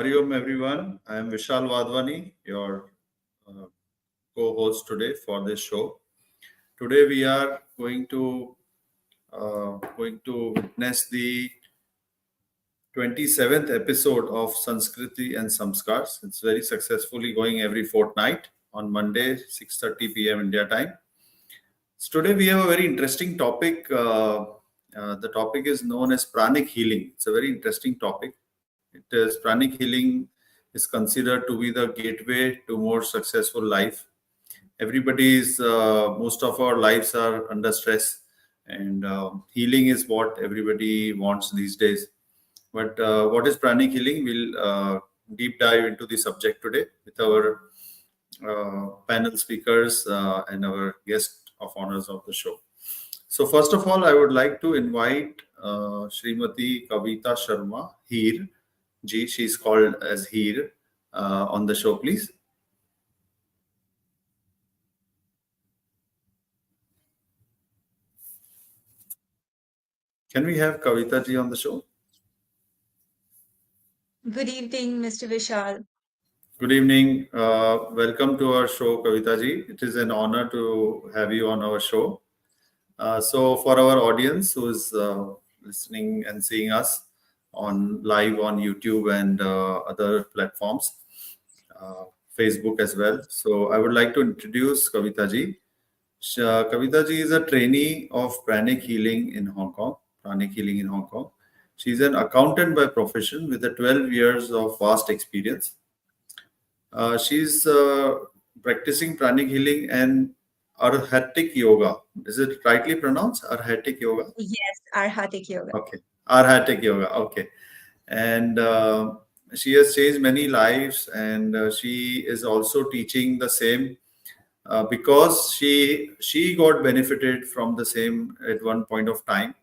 Hari Om everyone. I am Vishal Wadhwani, your uh, co-host today for this show. Today we are going to witness the 27th episode of Sanskriti and Samskars. It's very successfully going every fortnight on Monday, 6:30 p.m. India time. So today we have a very interesting topic. The topic is known as pranic healing. It's a very interesting topic. It is pranic healing is considered to be the gateway to more successful life. Most of our lives are under stress, and healing is what everybody wants these days. But what is pranic healing? We'll deep dive into the subject today with our panel speakers and our guest of honors of the show. So first of all, I would like to invite Srimati Kavita Sharma Heer Ji. She's called as Heer on the show, please. Can we have Kavita Ji on the show? Good evening, Mr. Vishal. Good evening. Welcome to our show, Kavita Ji. It is an honor to have you on our show. So for our audience who is listening and seeing us on live on YouTube and other platforms, Facebook as well. So I would like to introduce Kavita Ji. Kavita Ji is a trainee of Pranic Healing in Hong Kong. Pranic Healing in Hong Kong. She's an accountant by profession with a 12 years of vast experience. She's practicing pranic healing and arhatic yoga. Is it rightly pronounced? Arhatic yoga? Yes, Arhatic Yoga. Okay. Arhatic yoga. Okay. And she has changed many lives, and she is also teaching the same because she got benefited from the same at one point of time,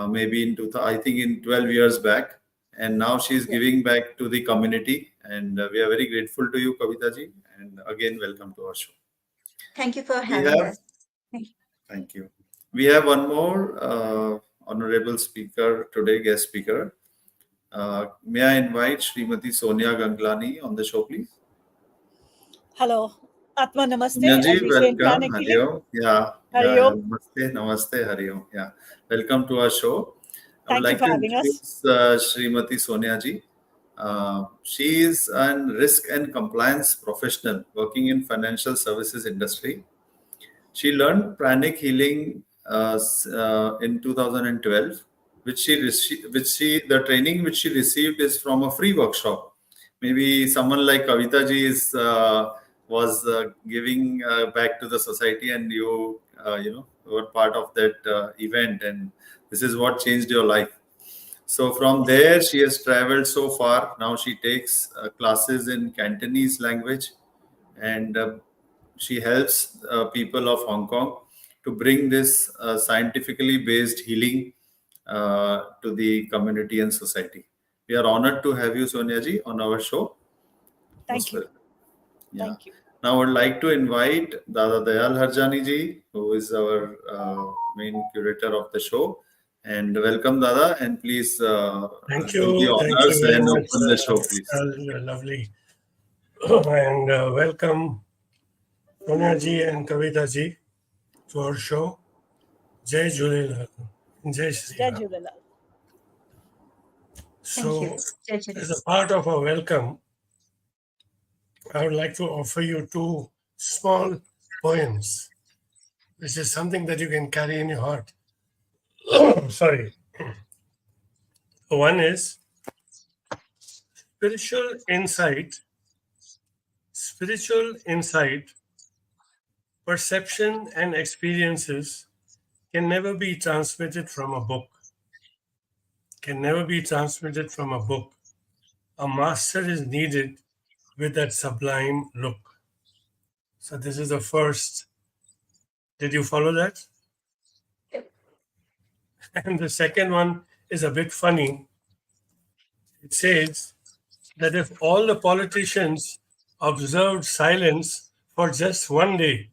maybe I think in 12 years back, and now she is giving back to the community, and we are very grateful to you, Kavita Ji, and again welcome to our show. Thank you for We having have us. Thank you. Thank you. We have one more honorable speaker today, guest speaker. May I invite Srimati Sonia Ganglani on the show, please? Hello. Atma Namaste. Sonia ji, As we say in welcome. Pranic Hari Healing. Om. Yeah. Hari Om. Namaste, namaste, Hari Om. Yeah. Welcome to our show. I would Thank you like for to having us. introduce Srimati Sonia ji. She is a risk and compliance professional working in financial services industry. She learned pranic healing in 2012, the training which she received is from a free workshop. Maybe someone like Kavita ji was giving back to the society, and you were part of that event, and this is what changed your life. So from there, she has traveled so far. Now she takes classes in Cantonese language, and she helps people of Hong Kong to bring this scientifically based healing to the community and society. We are honored to have you, Sonia ji, on our show. Thank you. Yeah. Thank you. Now I would like to invite Dada Dayal Harjani ji, who is our main curator of the show. And welcome, Dada, and please Thank do the you. Thank honors you very and much. open the show, please. Lovely. And welcome, Sonia ji and Kavita ji, to our show. Jai Julelal. Jai Shri Jai Ram. Jhulelal. So, Thank you. Jai Shri as a part of our welcome, I would like to offer you two small poems. This is something that you can carry in your heart. Sorry. One is spiritual insight, perception, and experiences can never be transmitted from a book. A master is needed with that sublime look. So this is the first. Did you follow that? Yep. And the second one is a bit funny. It says that if all the politicians observed silence for just one day,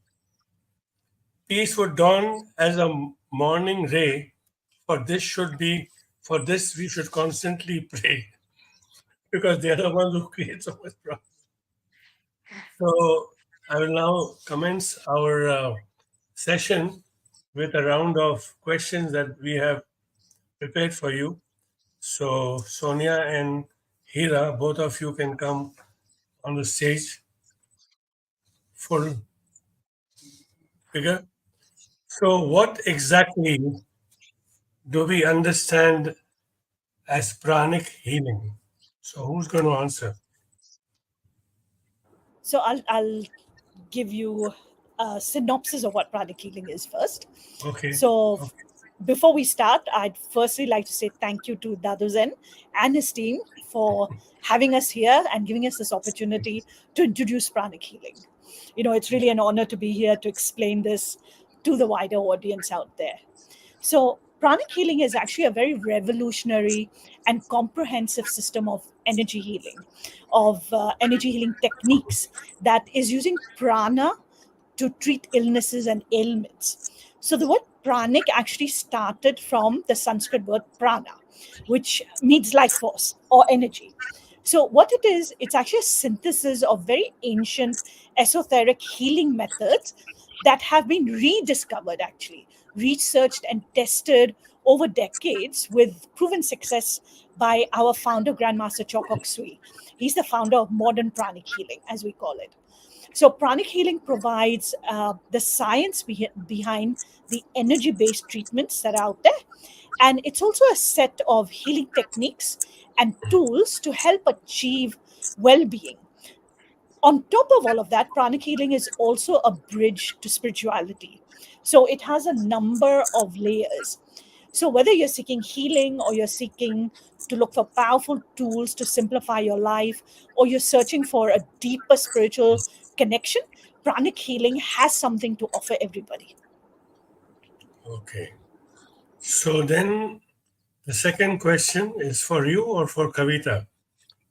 peace would dawn as a morning ray. For this we should constantly pray. because they are the ones who create so much problem. So I will now commence our session with a round of questions that we have prepared for you. So Sonia and Hira, both of you can come on the stage. Full figure. So what exactly do we understand as pranic healing? So who's going to answer? So I'll give you a synopsis of what pranic healing is first. Okay. So before we start, I'd firstly like to say thank you to Daduzen and his team for having us here and giving us this opportunity to introduce pranic healing. It's really an honor to be here to explain this to the wider audience out there. So, pranic healing is actually a very revolutionary and comprehensive system of energy healing, of energy healing techniques that is using prana to treat illnesses and ailments. So, the word pranic actually started from the Sanskrit word prana, which means life force or energy. So, what it is, it's actually a synthesis of very ancient esoteric healing methods that have been rediscovered, actually, researched and tested over decades with proven success by our founder, Grandmaster Chokok Sui. He's the founder of modern pranic healing, as we call it. So, pranic healing provides the science behind the energy based treatments that are out there. And it's also a set of healing techniques and tools to help achieve well being. On top of all of that, pranic healing is also a bridge to spirituality. So it has a number of layers. So whether you're seeking healing or you're seeking to look for powerful tools to simplify your life, or you're searching for a deeper spiritual connection, pranic healing has something to offer everybody. Okay. So then the second question is for you or for Kavita.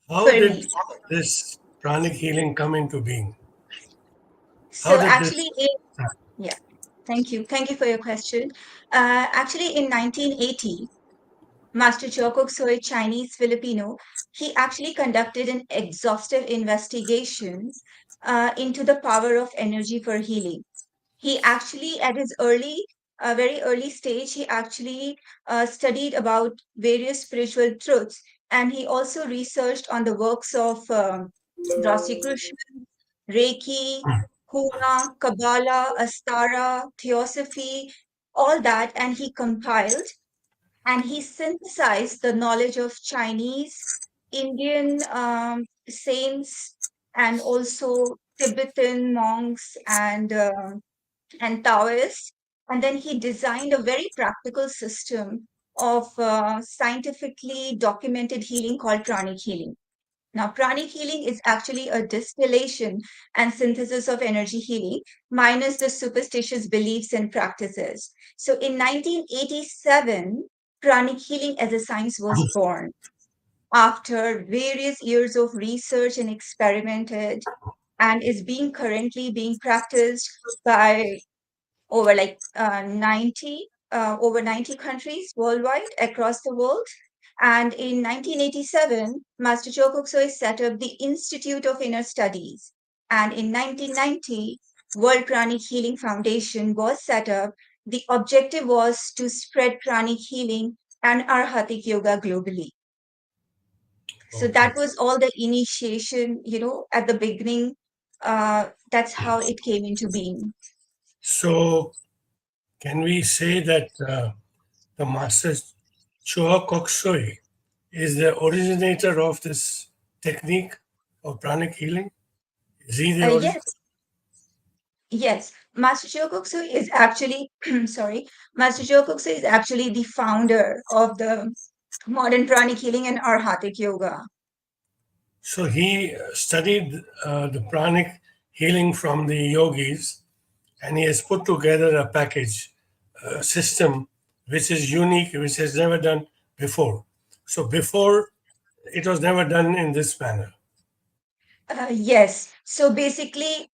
How For did me. this pranic healing come into being? So did actually, yeah, thank you. Thank you for your question. Actually, in 1980, Master Chokok Soy, Chinese Filipino, he actually conducted an exhaustive investigation into the power of energy for healing. He actually, at his very early stage, he actually studied about various spiritual truths, and he also researched on the works of Rosicrucian, Reiki, Huna, Kabbalah, Astara, Theosophy, all that, and he compiled and he synthesized the knowledge of Chinese, Indian saints, and also Tibetan monks and Taoists. And then he designed a very practical system of scientifically documented healing called pranic healing. Now, pranic healing is actually a distillation and synthesis of energy healing, minus the superstitious beliefs and practices. So, in 1987, pranic healing as a science was born after various years of research and experimented, and is being currently being practiced by over like 90 over 90 countries worldwide across the world. And in 1987, Master Choe Soy set up the Institute of Inner Studies. And in 1990, World Pranic Healing Foundation was set up. The objective was to spread pranic healing and Arhatic yoga globally. So that was all the initiation, at the beginning. That's how it came into being. So can we say that the Master Choa Kok Sui is the originator of this technique of pranic healing? Is he the originator? Yes. Yes, Master Shokoksu is actually, sorry, Master Shokoksu is actually the founder of the modern pranic healing and arhatic yoga. So he studied the pranic healing from the yogis, and he has put together a package, a system which is unique, which has never done before. So before, it was never done in this manner. Yes, so basically,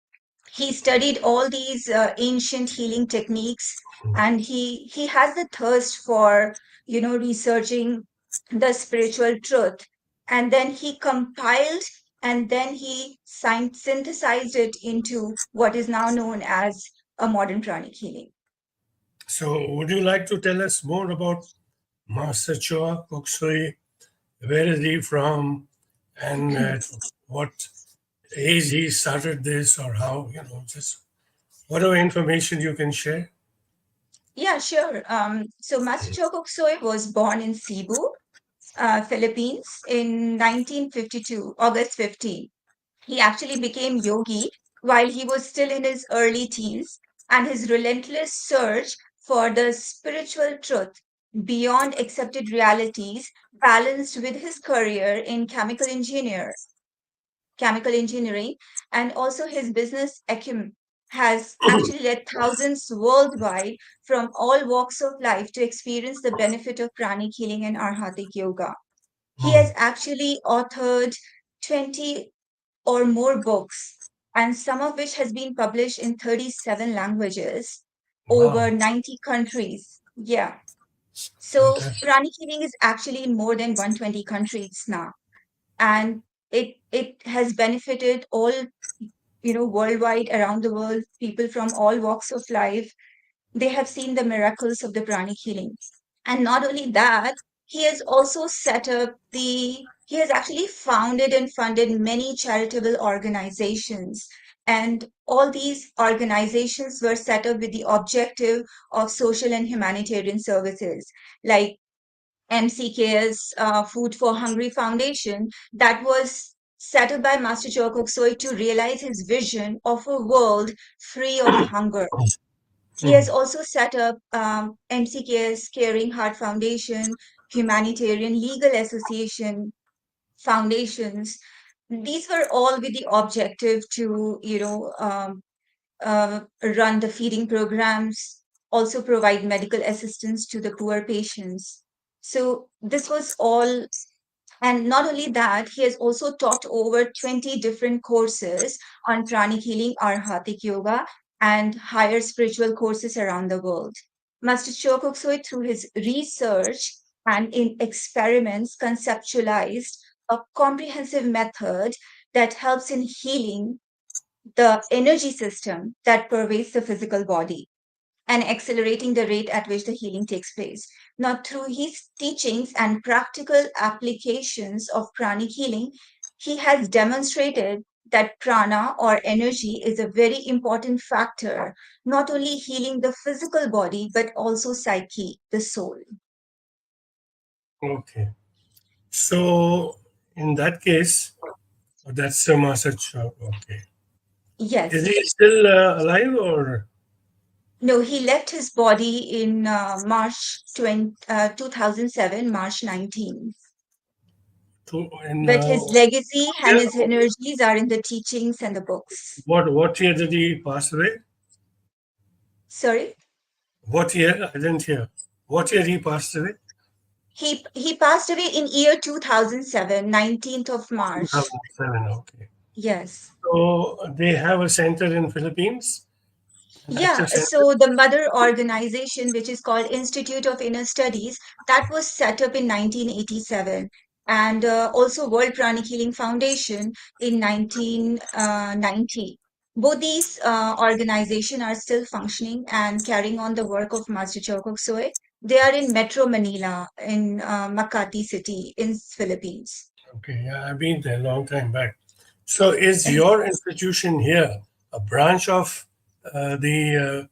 he studied all these ancient healing techniques, and he has the thirst for researching the spiritual truth. and then he compiled and then he synthesized it into what is now known as a modern pranic healing. So, would you like to tell us more about Master Choa Kok Sui? Where is he from, and what age he started this, or how, just whatever information you can share? Yeah, sure. So Master Choa Kok Sui was born in Cebu, Philippines in 1952, August 15. He actually became yogi while he was still in his early teens, and his relentless search for the spiritual truth beyond accepted realities, balanced with his career in chemical engineering, and also his business acumen, has actually led thousands worldwide from all walks of life to experience the benefit of pranic healing and arhatic yoga. He has actually authored 20 or more books, and some of which has been published in 37 languages, over Wow, 90 countries. Yeah. So fantastic. pranic healing is actually in more than 120 countries now. And it has benefited all, worldwide, around the world, people from all walks of life. They have seen the miracles of the pranic healing. And not only that, he has actually founded and funded many charitable organizations. And all these organizations were set up with the objective of social and humanitarian services, like MCK's Food for Hungry Foundation, that was set up by Master Choa Kok Soi to realize his vision of a world free of hunger. He has also set up MCK's Caring Heart Foundation, Humanitarian Legal Association foundations. These were all with the objective to, run the feeding programs, also provide medical assistance to the poor patients. So this was all. And not only that, he has also taught over 20 different courses on pranic healing, arhatic yoga, and higher spiritual courses around the world. Master Choa Kok Soi, through his research and in experiments, conceptualized a comprehensive method that helps in healing the energy system that pervades the physical body and accelerating the rate at which the healing takes place. Now, through his teachings and practical applications of pranic healing, he has demonstrated that prana or energy is a very important factor, not only healing the physical body, but also psyche, the soul. Okay. So, in that case, that's a Master Choa. Okay. Is Yes. he still alive, or No, he left his body in March 2007, March 19. in But his legacy and yeah, his energies are in the teachings and the books. what year did he pass away? Sorry? What year? I didn't hear. What year he passed away? He passed away in year 2007, 19th of March. 2007. Okay. Yes. So they have a center in Philippines, an Yeah, active center. so the mother organization, which is called Institute of Inner Studies, that was set up in 1987. And also World Pranic Healing Foundation in 1990. Both these organizations are still functioning and carrying on the work of Master Choa Kok Soi. They are in Metro Manila, in Makati City, in Philippines. Okay, yeah, I've been there a long time back. So is your institution here a branch of the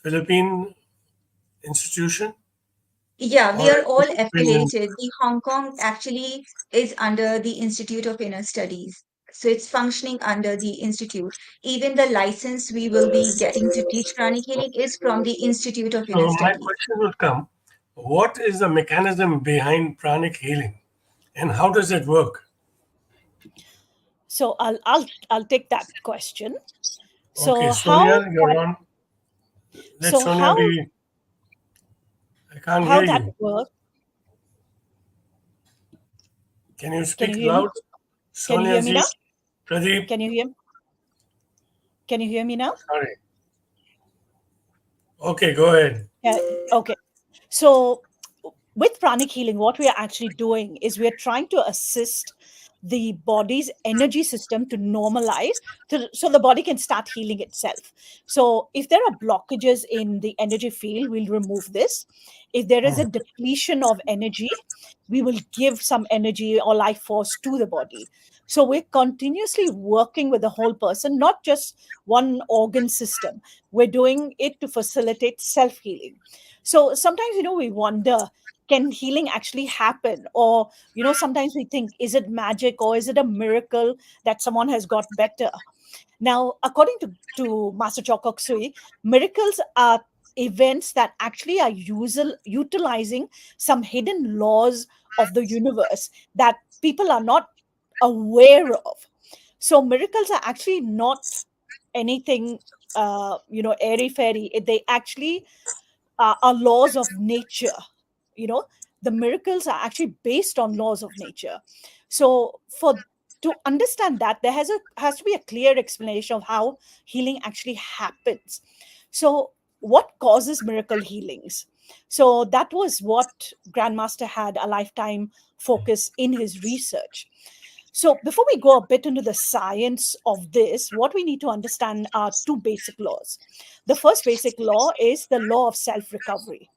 Philippine institution, Yeah, we or are is all it been affiliated. The Hong Kong actually is under the Institute of Inner Studies. So it's functioning under the institute. Even the license we will be getting to teach pranic healing is from the Institute of Inner So my Studies. question would come: what is the mechanism behind pranic healing, and how does it work? So I'll take that question. Okay, So how Sonia, you're that on. Let so Sonia how be. I can't how hear that you. works? Can you Can you speak hear me? loud, Can you Sonia hear me ji? now? Pradeep, Can you hear? Can you hear me now? sorry. Okay, go ahead. Yeah. Okay. So with pranic healing, what we are actually doing is we are trying to assist the body's energy system to normalize so the body can start healing itself. So if there are blockages in the energy field, we'll remove this. If there is a depletion of energy, we will give some energy or life force to the body. So we're continuously working with the whole person, not just one organ system. We're doing it to facilitate self healing. So sometimes, we wonder, can healing actually happen? Or, sometimes we think, is it magic or is it a miracle that someone has got better? Now, according to Master Chokok Sui, miracles are events that actually are utilizing some hidden laws of the universe that people are not aware of. So miracles are actually not anything, airy fairy. They actually are laws of nature. you know the miracles are actually based on laws of nature. So for to understand that, there has to be a clear explanation of how healing actually happens. So what causes miracle healings? So that was what Grandmaster had a lifetime focus in his research. So before we go a bit into the science of this, what we need to understand are two basic laws. The first basic law is the law of self recovery.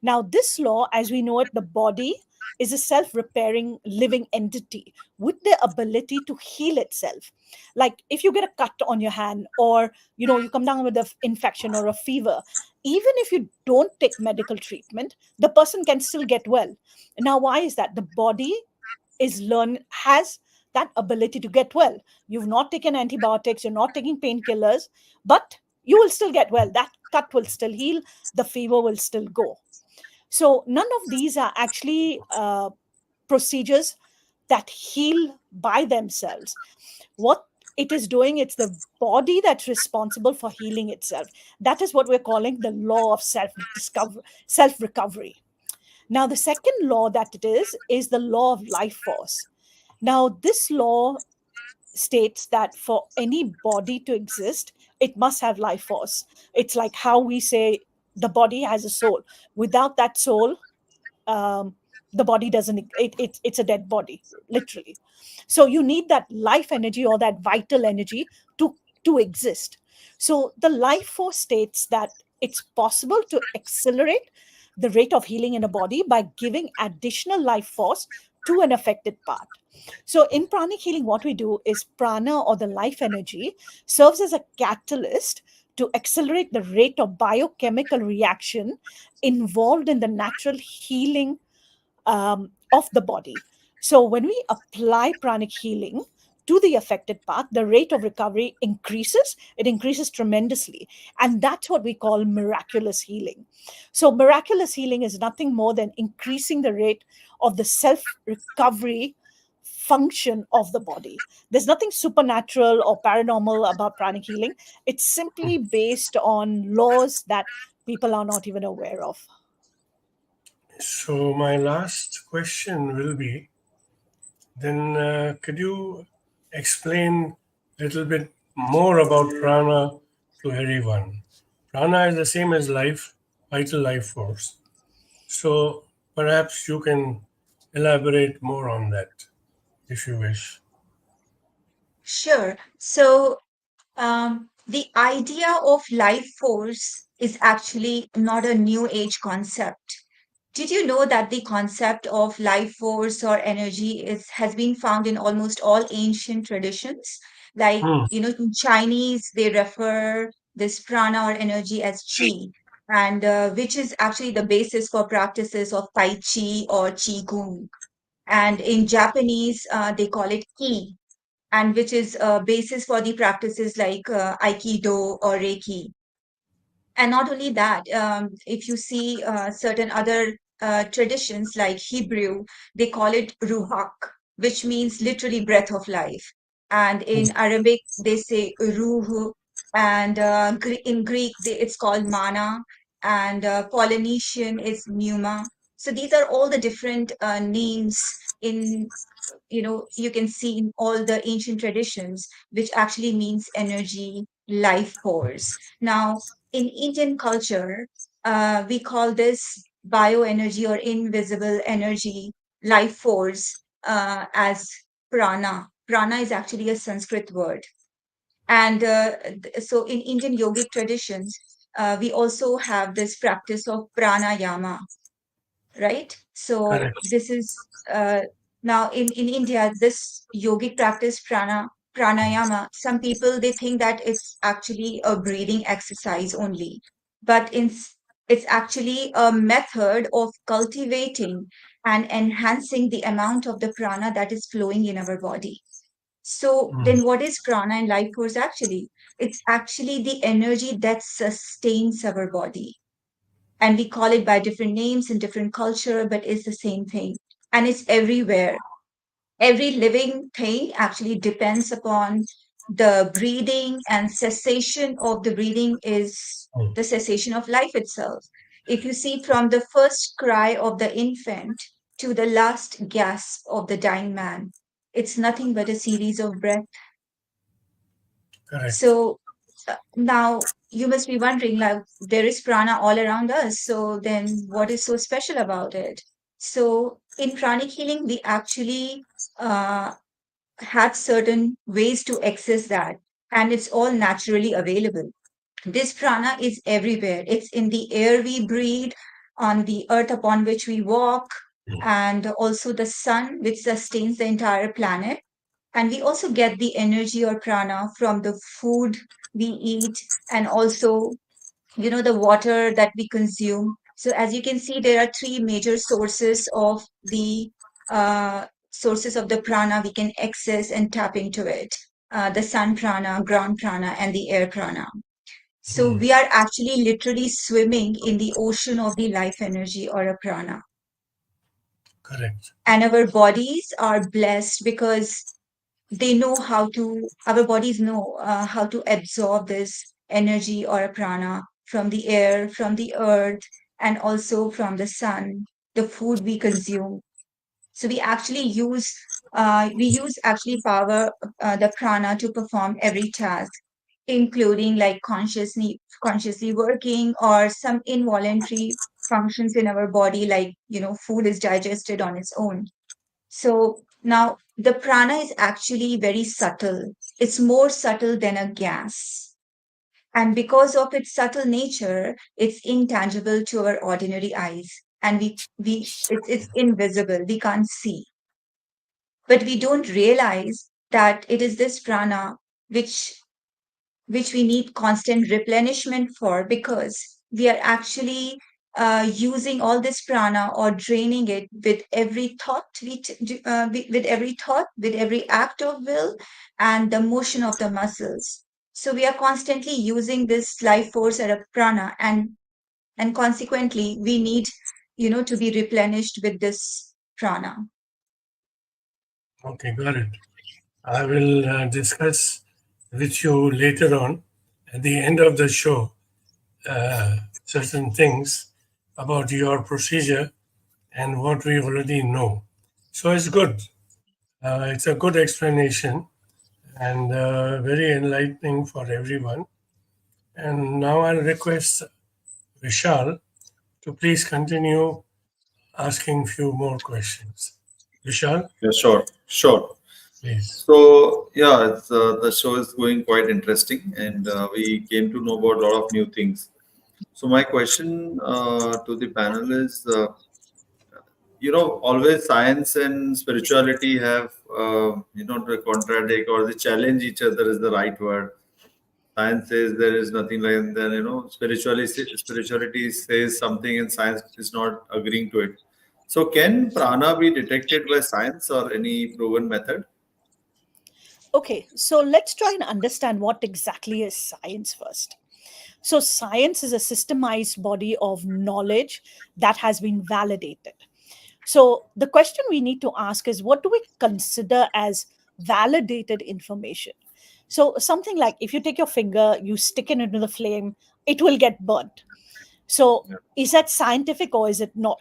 Now, this law, as we know it, the body is a self repairing living entity with the ability to heal itself. Like if you get a cut on your hand, or you come down with an infection or a fever, even if you don't take medical treatment, the person can still get well. Now, why is that? The body has that ability to get well. You've not taken antibiotics, you're not taking painkillers, but you will still get well. That cut will still heal, the fever will still go. So none of these are actually procedures that heal by themselves. What it is doing, it's the body that's responsible for healing itself. That is what we're calling the law of self recovery. Now, the second law that it is the law of life force. Now, this law states that for any body to exist, it must have life force. It's like how we say the body has a soul. Without that soul, um, the body doesn't, it's a dead body, literally. So you need that life energy or that vital energy to exist. So the life force states that it's possible to accelerate the rate of healing in a body by giving additional life force to an affected part. So in pranic healing, what we do is prana, or the life energy, serves as a catalyst to accelerate the rate of biochemical reaction involved in the natural healing of the body. So when we apply pranic healing to the affected part, the rate of recovery increases. It increases tremendously. And that's what we call miraculous healing. So miraculous healing is nothing more than increasing the rate of the self recovery function of the body. There's nothing supernatural or paranormal about pranic healing. It's simply based on laws that people are not even aware of. So my last question will be, then could you explain a little bit more about prana to everyone? Prana is the same as life, vital life force. So perhaps you can elaborate more on that if you wish. Sure. So, the idea of life force is actually not a new age concept. Did you know that the concept of life force or energy has been found in almost all ancient traditions? Like, Hmm. in Chinese, they refer this prana or energy as qi, and which is actually the basis for practices of Tai Chi or Qi Gong. And in Japanese, they call it ki, and which is a basis for the practices like Aikido or Reiki. And not only that, if you see certain other traditions like Hebrew, they call it ruach, which means literally breath of life. And in Arabic, they say ruh, and in Greek, it's called mana, and Polynesian is pneuma. So these are all the different names in you can see in all the ancient traditions, which actually means energy, life force. Now, in Indian culture, we call this bioenergy or invisible energy, life force, as prana. Prana is actually a Sanskrit word. And so in Indian yogic traditions, we also have this practice of pranayama, right? So Correct. this is now in India, this yogic practice pranayama, some people they think that it's actually a breathing exercise only, but it's actually a method of cultivating and enhancing the amount of the prana that is flowing in our body. So Mm. then what is prana and life force actually? It's actually the energy that sustains our body, and we call it by different names in different culture, but it's the same thing, and it's everywhere. Every living thing actually depends upon the breathing, and cessation of the breathing is Mm. the cessation of life itself. If you see, from the first cry of the infant to the last gasp of the dying man, it's nothing but a series of breaths. Correct. So now you must be wondering, like, there is prana all around us. So then what is so special about it? So in pranic healing, we actually uh, have certain ways to access that, and it's all naturally available. This prana is everywhere. It's in the air we breathe, on the earth upon which we walk, and also the sun, which sustains the entire planet. And we also get the energy or prana from the food we eat, and also, the water that we consume. So as you can see, there are three major sources of the prana we can access and tap into it. The sun prana, ground prana, and the air prana. So Mm. we are actually literally swimming in the ocean of the life energy or a prana. Correct. And our bodies are blessed because our bodies know how to absorb this energy or a prana from the air, from the earth, and also from the sun, the food we consume. So we use actually power, the prana, to perform every task, including like consciously working, or some involuntary functions in our body, like, food is digested on its own. So now the prana is actually very subtle. It's more subtle than a gas. And because of its subtle nature, it's intangible to our ordinary eyes. And it's invisible. We can't see. But we don't realize that it is this prana which we need constant replenishment for, because we are actually using all this prana, or draining it with every thought with every thought, with every act of will, and the motion of the muscles. So we are constantly using this life force or a prana, and consequently we need, to be replenished with this prana. Okay, got it. I will discuss with you later on at the end of the show certain things about your procedure and what we already know. So it's good. It's a good explanation and very enlightening for everyone. And now I'll request Vishal to please continue asking few more questions. Vishal, Yeah, sure, sure. please. So yeah, the show is going quite interesting, and we came to know about a lot of new things. So my question to the panel is, always science and spirituality have, they contradict or they challenge each other is the right word. Science says there is nothing like, and then, spirituality says something and science is not agreeing to it. So can prana be detected by science or any proven method? Okay, so let's try and understand what exactly is science first. So, science is a systemized body of knowledge that has been validated. So, the question we need to ask is, what do we consider as validated information? So, something like, if you take your finger, you stick it into the flame, it will get burnt. So, is that scientific or is it not?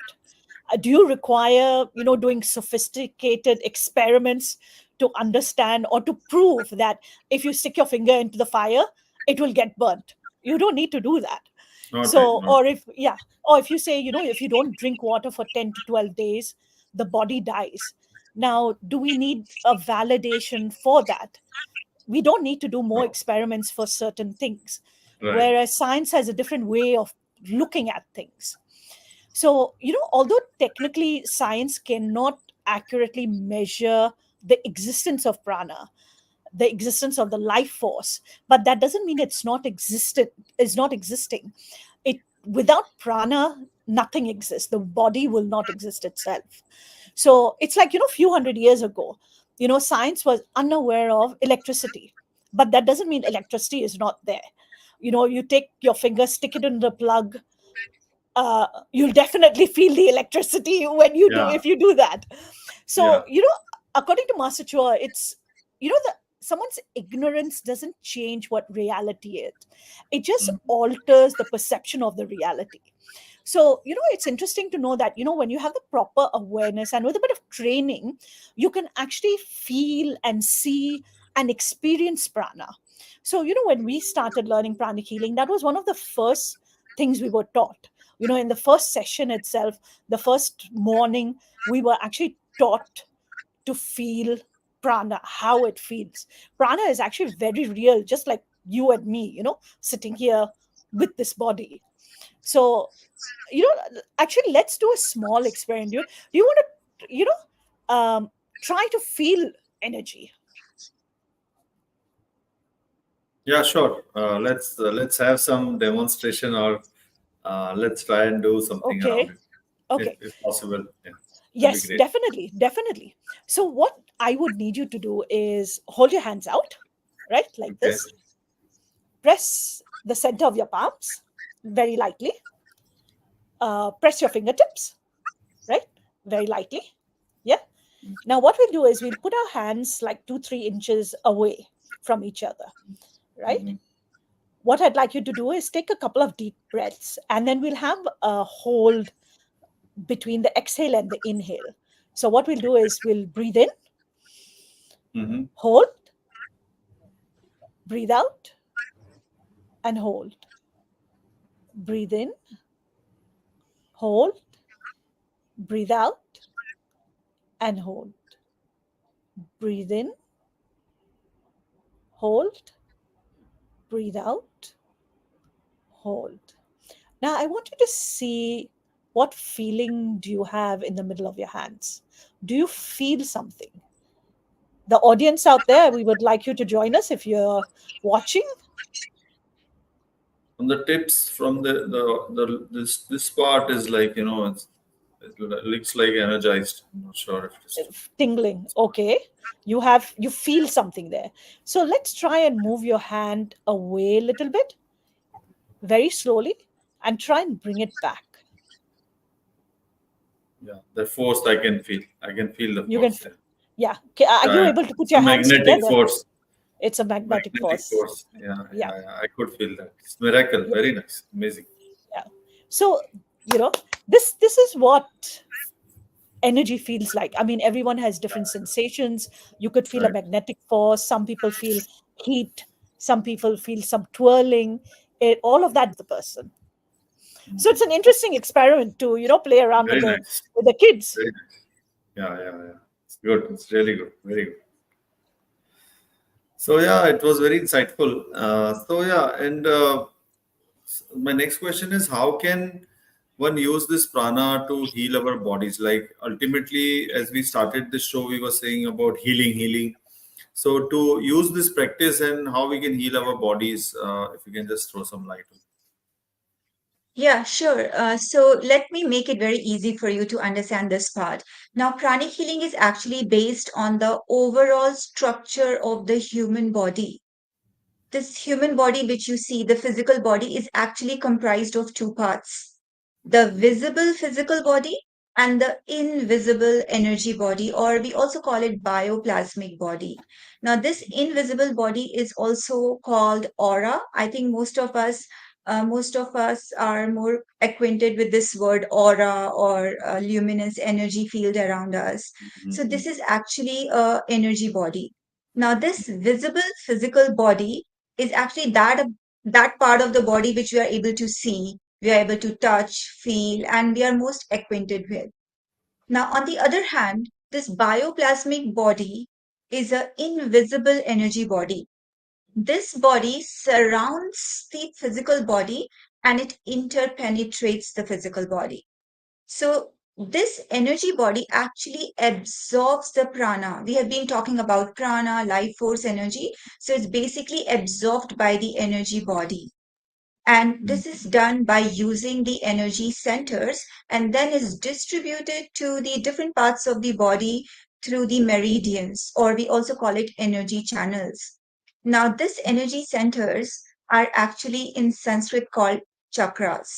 Do you require, doing sophisticated experiments to understand or to prove that if you stick your finger into the fire, it will get burnt? You don't need to do that. Not right. So, Not or if, yeah, or if you say, if you don't drink water for 10 to 12 days, the body dies. Now, do we need a validation for that? We don't need to do more no. experiments for certain things, Right. whereas science has a different way of looking at things. So, although technically science cannot accurately measure the existence of prana, the existence of the life force, but that doesn't mean it's not existent, is not existing. It Without prana, nothing exists. The body will not exist itself. So it's like, a few hundred years ago, science was unaware of electricity, but that doesn't mean electricity is not there. You take your finger, stick it in the plug, you'll definitely feel the electricity when you do, Yeah. if you do that. Yeah. So, according to Master Chua, it's, someone's ignorance doesn't change what reality is. It just Mhm. alters the perception of the reality. So, it's interesting to know that, when you have the proper awareness and with a bit of training, you can actually feel and see and experience prana. So, when we started learning pranic healing, that was one of the first things we were taught. In the first session itself, the first morning, we were actually taught to feel prana, how it feels. Prana is actually very real, just like you and me, sitting here with this body. So, actually, let's do a small experiment. Do you want to, try to feel energy? Yeah, sure. Let's have some demonstration, or let's try and do something around Okay. it, Okay. if possible. Yeah, that'd be Yes, great. definitely. Definitely. So, what I would need you to do is hold your hands out, right? Like Okay. this. Press the center of your palms very lightly. Press your fingertips, right? Very lightly. Yeah. Now, what we'll do is we'll put our hands like 2-3 inches away from each other, right? Mhm. What I'd like you to do is take a couple of deep breaths, and then we'll have a hold between the exhale and the inhale. So, what we'll do is we'll breathe in, Mhm. hold, breathe out, and hold. Breathe in, hold, breathe out, and hold. Breathe in, hold, breathe out, hold. Now, I want you to see, what feeling do you have in the middle of your hands? Do you feel something? The audience out there, we would like you to join us if you're watching. From the tips, from the this part is like, it looks like energized. I'm not sure if it's true. Tingling. Okay. You feel something there. So let's try and move your hand away a little bit, very slowly, and try and bring it back. Yeah, the force I can feel. I can feel the You can, force there. yeah. Okay, are you Yeah, able to put it's a your hands magnetic together? force. It's a magnetic Magnetic force. force. Yeah, Yeah. yeah, yeah. I could feel that. It's miracle. Yeah. Very nice. Amazing. Yeah. So, this is what energy feels like. I mean, everyone has different sensations. You could feel a Right. magnetic force. Some people feel heat. Some people feel some twirling. All of that, the person. So it's Mhm. an interesting experiment to play around with Very the nice. kids. Very nice. Yeah, yeah, yeah. It's good. It's really good. Very good. So yeah, it was very insightful. So yeah, and my next question is, how can one use this prana to heal our bodies? Like ultimately, as we started this show, we were saying about healing. So to use this practice and how we can heal our bodies, if you can just throw some light on. Yeah, sure. So let me make it very easy for you to understand this part. Now, pranic healing is actually based on the overall structure of the human body. This human body, which you see, the physical body, is actually comprised of two parts: the visible physical body and the invisible energy body, or we also call it bioplasmic body. Now, this invisible body is also called aura. I think most of us are more acquainted with this word aura, or luminous energy field around us. So Mhm. this is actually a energy body. Now, this visible physical body is actually that that part of the body which we are able to see, we are able to touch, feel, and we are most acquainted with. Now, on the other hand, this bioplasmic body is an invisible energy body. This body surrounds the physical body and it interpenetrates the physical body. So, this energy body actually absorbs the prana. We have been talking about prana, life force, energy. So, it's basically absorbed by the energy body. And this is done by using the energy centers and then is distributed to the different parts of the body through the meridians, or we also call it energy channels. Now, this energy centers are actually in Sanskrit called chakras,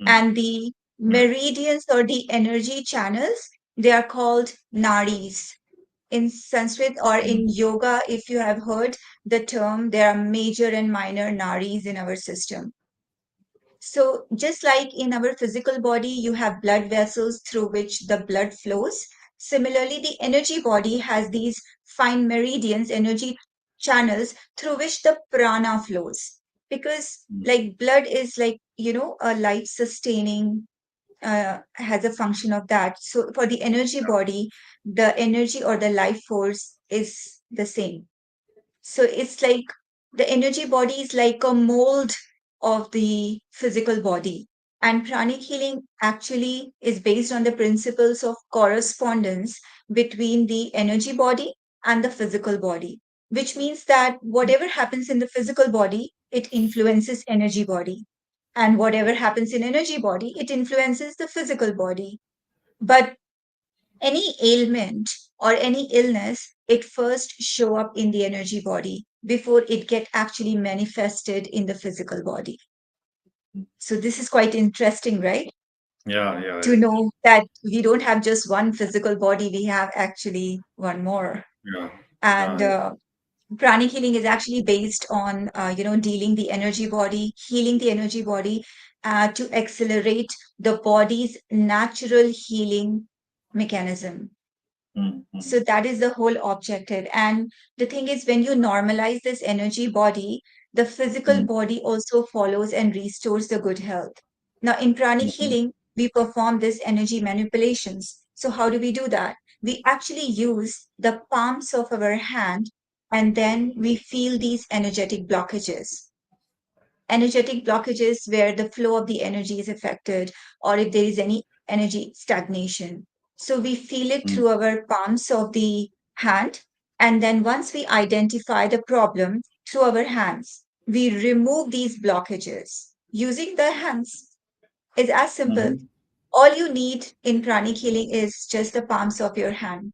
and the meridians or the energy channels, they are called nadis. In Sanskrit or in yoga, if you have heard the term, there are major and minor nadis in our system. So, just like in our physical body, you have blood vessels through which the blood flows. Similarly, the energy body has these fine meridians, energy channels through which the prana flows. Because, like, blood is like, a life sustaining, has a function of that. So, for the energy body, the energy or the life force is the same. So it's like the energy body is like a mold of the physical body. And pranic healing actually is based on the principles of correspondence between the energy body and the physical body, which means that whatever happens in the physical body, it influences energy body. And whatever happens in energy body, it influences the physical body. But any ailment or any illness, it first show up in the energy body before it get actually manifested in the physical body. So this is quite interesting, right? Yeah, yeah, To know that we don't have just one physical body, we have actually one more. yeah, And yeah. pranic healing is actually based on, dealing the energy body, healing the energy body to accelerate the body's natural healing mechanism. So that is the whole objective. And the thing is, when you normalize this energy body, the physical body also follows and restores the good health. Now, in pranic healing, we perform this energy manipulations. So how do we do that? We actually use the palms of our hand and then we feel these energetic blockages where the flow of the energy is affected, or if there is any energy stagnation. So we feel it through our palms of the hand. And then once we identify the problem through our hands, we remove these blockages. Using the hands is as simple. All you need in pranic healing is just the palms of your hand.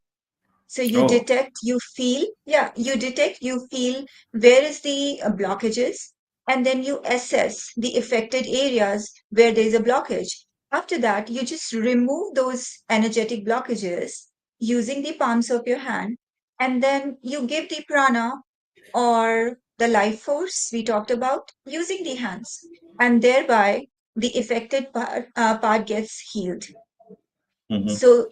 So you Oh. detect, you feel, you detect, you feel where is the blockages, and then you assess the affected areas where there is a blockage. After that, you just remove those energetic blockages using the palms of your hand, and then you give the prana or the life force we talked about using the hands, and thereby the affected part gets healed. So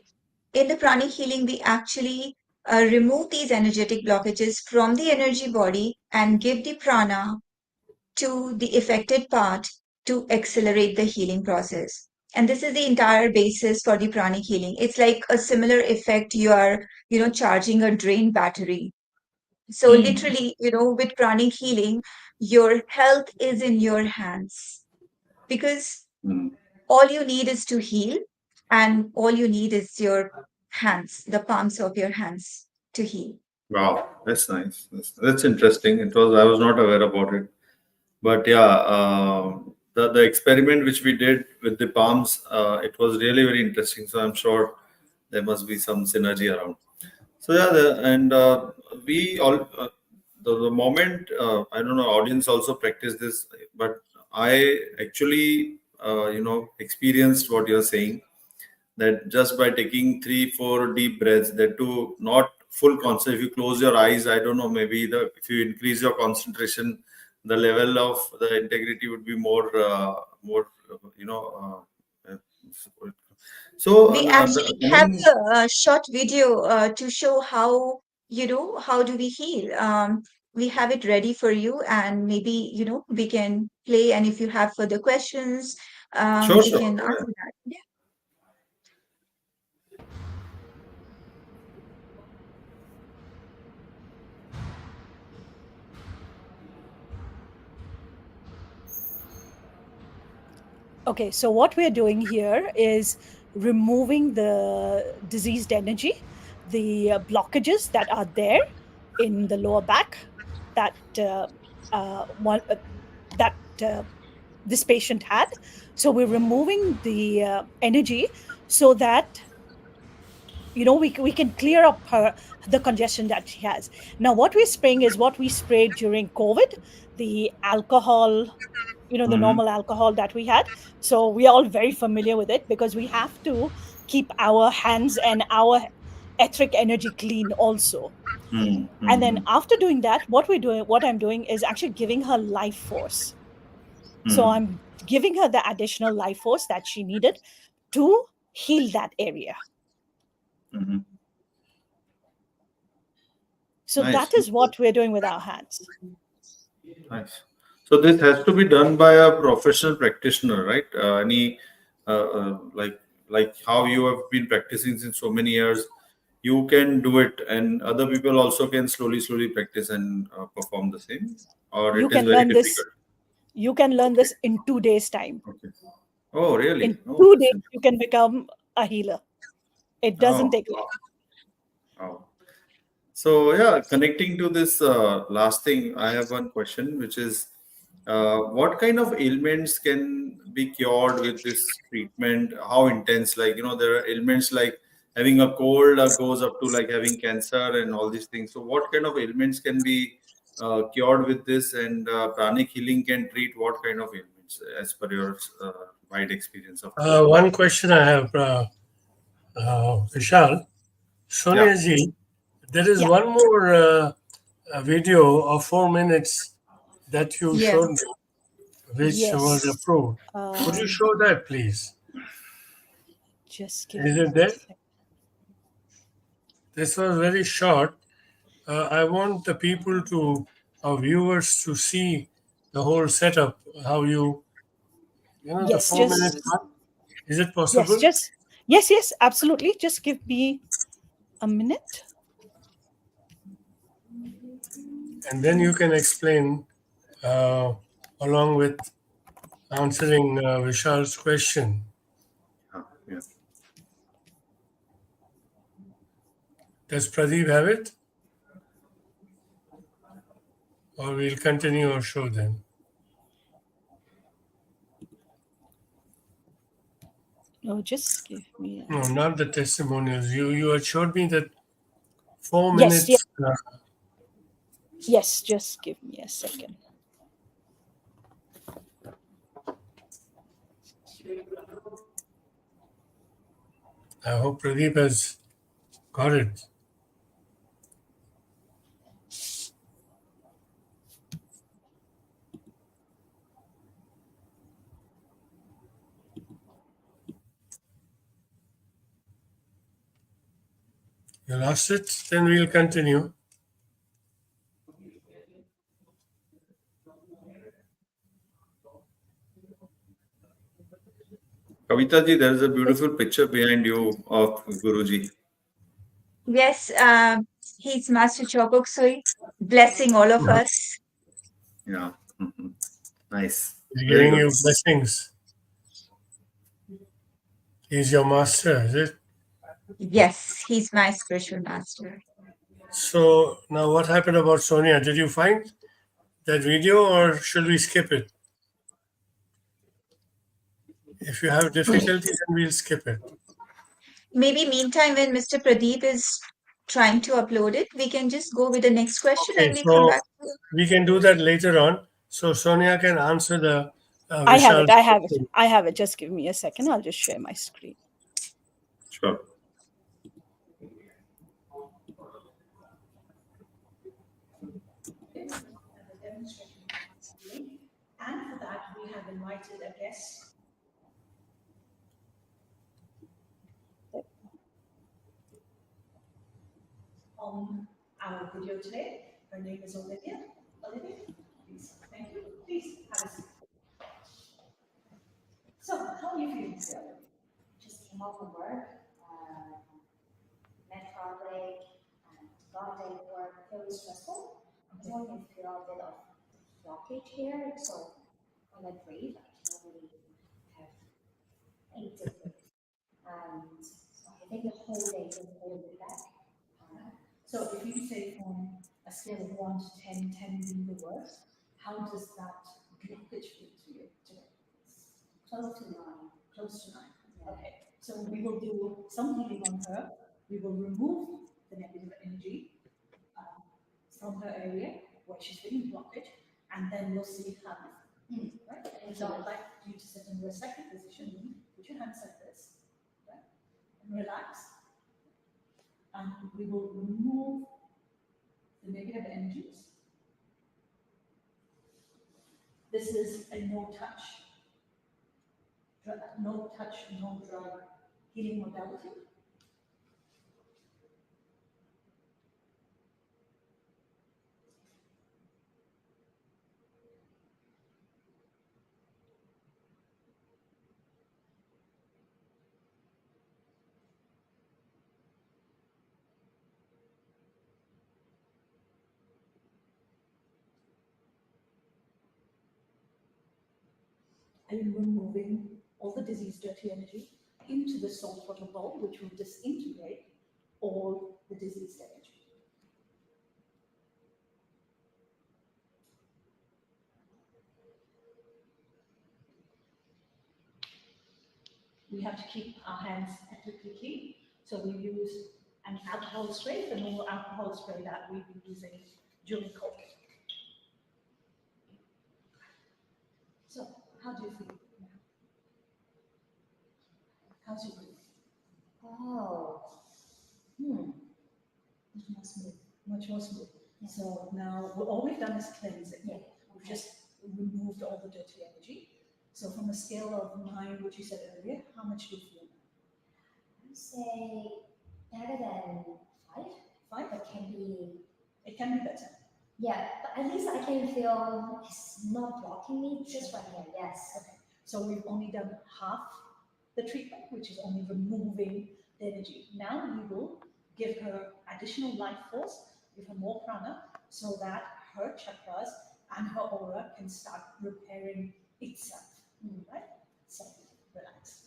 in the pranic healing, we actually remove these energetic blockages from the energy body and give the prana to the affected part to accelerate the healing process. And this is the entire basis for the pranic healing. It's like a similar effect you are, charging a drain battery. So literally, with pranic healing, your health is in your hands because all you need is to heal, and all you need is your hands, the palms of your hands to heal. Wow, that's nice. That's interesting. I was not aware about it. But yeah, the experiment which we did with the palms, it was really very interesting. So I'm sure there must be some synergy around. So yeah, and we all the moment I don't know, audience also practice this, but I actually experienced what you're saying, that just by taking 3 4 deep breaths, that too not full concentration. If you close your eyes, I don't know, maybe the if you increase your concentration, the level of the integrity would be more so We actually have coming. a short video to show how, how do we heal. we have it ready for you, and maybe we can play. And if you have further questions, Sure, we sure. can Yeah. answer that. Yeah. Okay, so what we're doing here is removing the diseased energy, the blockages that are there in the lower back that one that this patient had. So we're removing the energy so that we can clear up the congestion that she has. Now what we're spraying is what we sprayed during COVID, the alcohol, the Mm-hmm. normal alcohol that we had. So we are all very familiar with it because we have to keep our hands and our etheric energy clean also. And then Mm-hmm. after doing that, what I'm doing is actually giving her life force. So Mm-hmm. I'm giving her the additional life force that she needed to heal that area. Mm-hmm. So Nice. that is what we're doing with our hands. Nice. So this has to be done by a professional practitioner, right? Any like how you have been practicing since so many years, you can do it, and other people also can slowly practice and perform the same, or You it is can very learn this. difficult. You can learn Okay. this in 2 days' time. Okay. Oh, In really? Oh, two that's days, interesting. you can become a healer. It doesn't Oh, take long. wow. So yeah, connecting to this last thing, I have one question, which is, what kind of ailments can be cured with this treatment? How intense? Like there are ailments like having a cold goes up to like having cancer and all these things. So what kind of ailments can be cured with this? And pranic healing can treat what kind of ailments, as per your wide experience of knowledge? One question I have, Vishal. Yeah. Sonia ji, there is Yeah. one more video of 4 minutes that you Yeah. showed me, which was Yes. approved. Could you show that, please? Just give Is me it a there? second. This was very short. I want the people to, our viewers, to see the whole setup. How the Yes, 4 minutes just part. Is it yes, possible? just yes, absolutely. Just give me a minute. And then you can explain uh, along with answering Vishal's question. Yeah. Does Pradeep have it? Or we'll continue or show them? No, just give me No, not the testimonials. You had showed me that four yes, yes, minutes. yes, just give me a second. I hope Pradeep has got it. You lost it? Then we'll continue. Kavita ji, there is a beautiful picture behind you of Guruji. Yes, he's Master Chokok Soi, blessing all of us. Yeah. Mhm. Nice. He's Very giving good. you blessings. He's your master, is it? Yes, he's my spiritual master. So now what happened about Sonia? Did you find that video or should we skip it? If you have difficulty, then we'll skip it. Maybe meantime, when Mr. Pradeep is trying to upload it, we can just go with the next question Okay, and we come so back. we can do that later on. So Sonia can answer the I have it. Vishal's I have it. question. I have it. Just give me a second. I'll just share my screen. Sure. And for that, we have invited a guest on our video today. Her name is Olivia. Olivia, please. Thank you. Please have a seat. So, how are you feeling today? Just came off from work, met traffic, and long day at work, very stressful. I don't even feel a bit of blockage here, so when I breathe, I cannot really have any difference. And so I think the whole day is holding me back. So if you say from a scale of 1 to 10, 10 being the worst, how does that blockage feel to you today? Close to 9. Close to 9. Yeah. Okay. So we will do some healing on her. We will remove the negative energy from her area where she's feeling blockage, and then we'll see how. Right? And so I'd like you to sit in your second position. Put your hands like this, right? And relax. And we will remove the negative energies. This is a no touch, no drug healing modality. I am removing all the disease dirty energy into the salt water bowl, which will disintegrate all the diseased energy. We have to keep our hands ethically clean, so we use an alcohol spray, the normal alcohol spray that we've been using during COVID. So, how do you feel now? How's your breathing? Oh. Much more smooth. Much more smooth. Yeah. So now all we've done is cleansing. Yeah. We've just removed all the dirty energy. So from a scale of 9, which you said earlier, how much do you feel now? I would say better than 5. 5? It can be better. Yeah, but at least I can feel it's not blocking me just right here. Yes. Okay. So we've only done half the treatment, which is only removing the energy. Now we will give her additional life force, give her more prana, so that her chakras and her aura can start repairing itself. Right? So relax.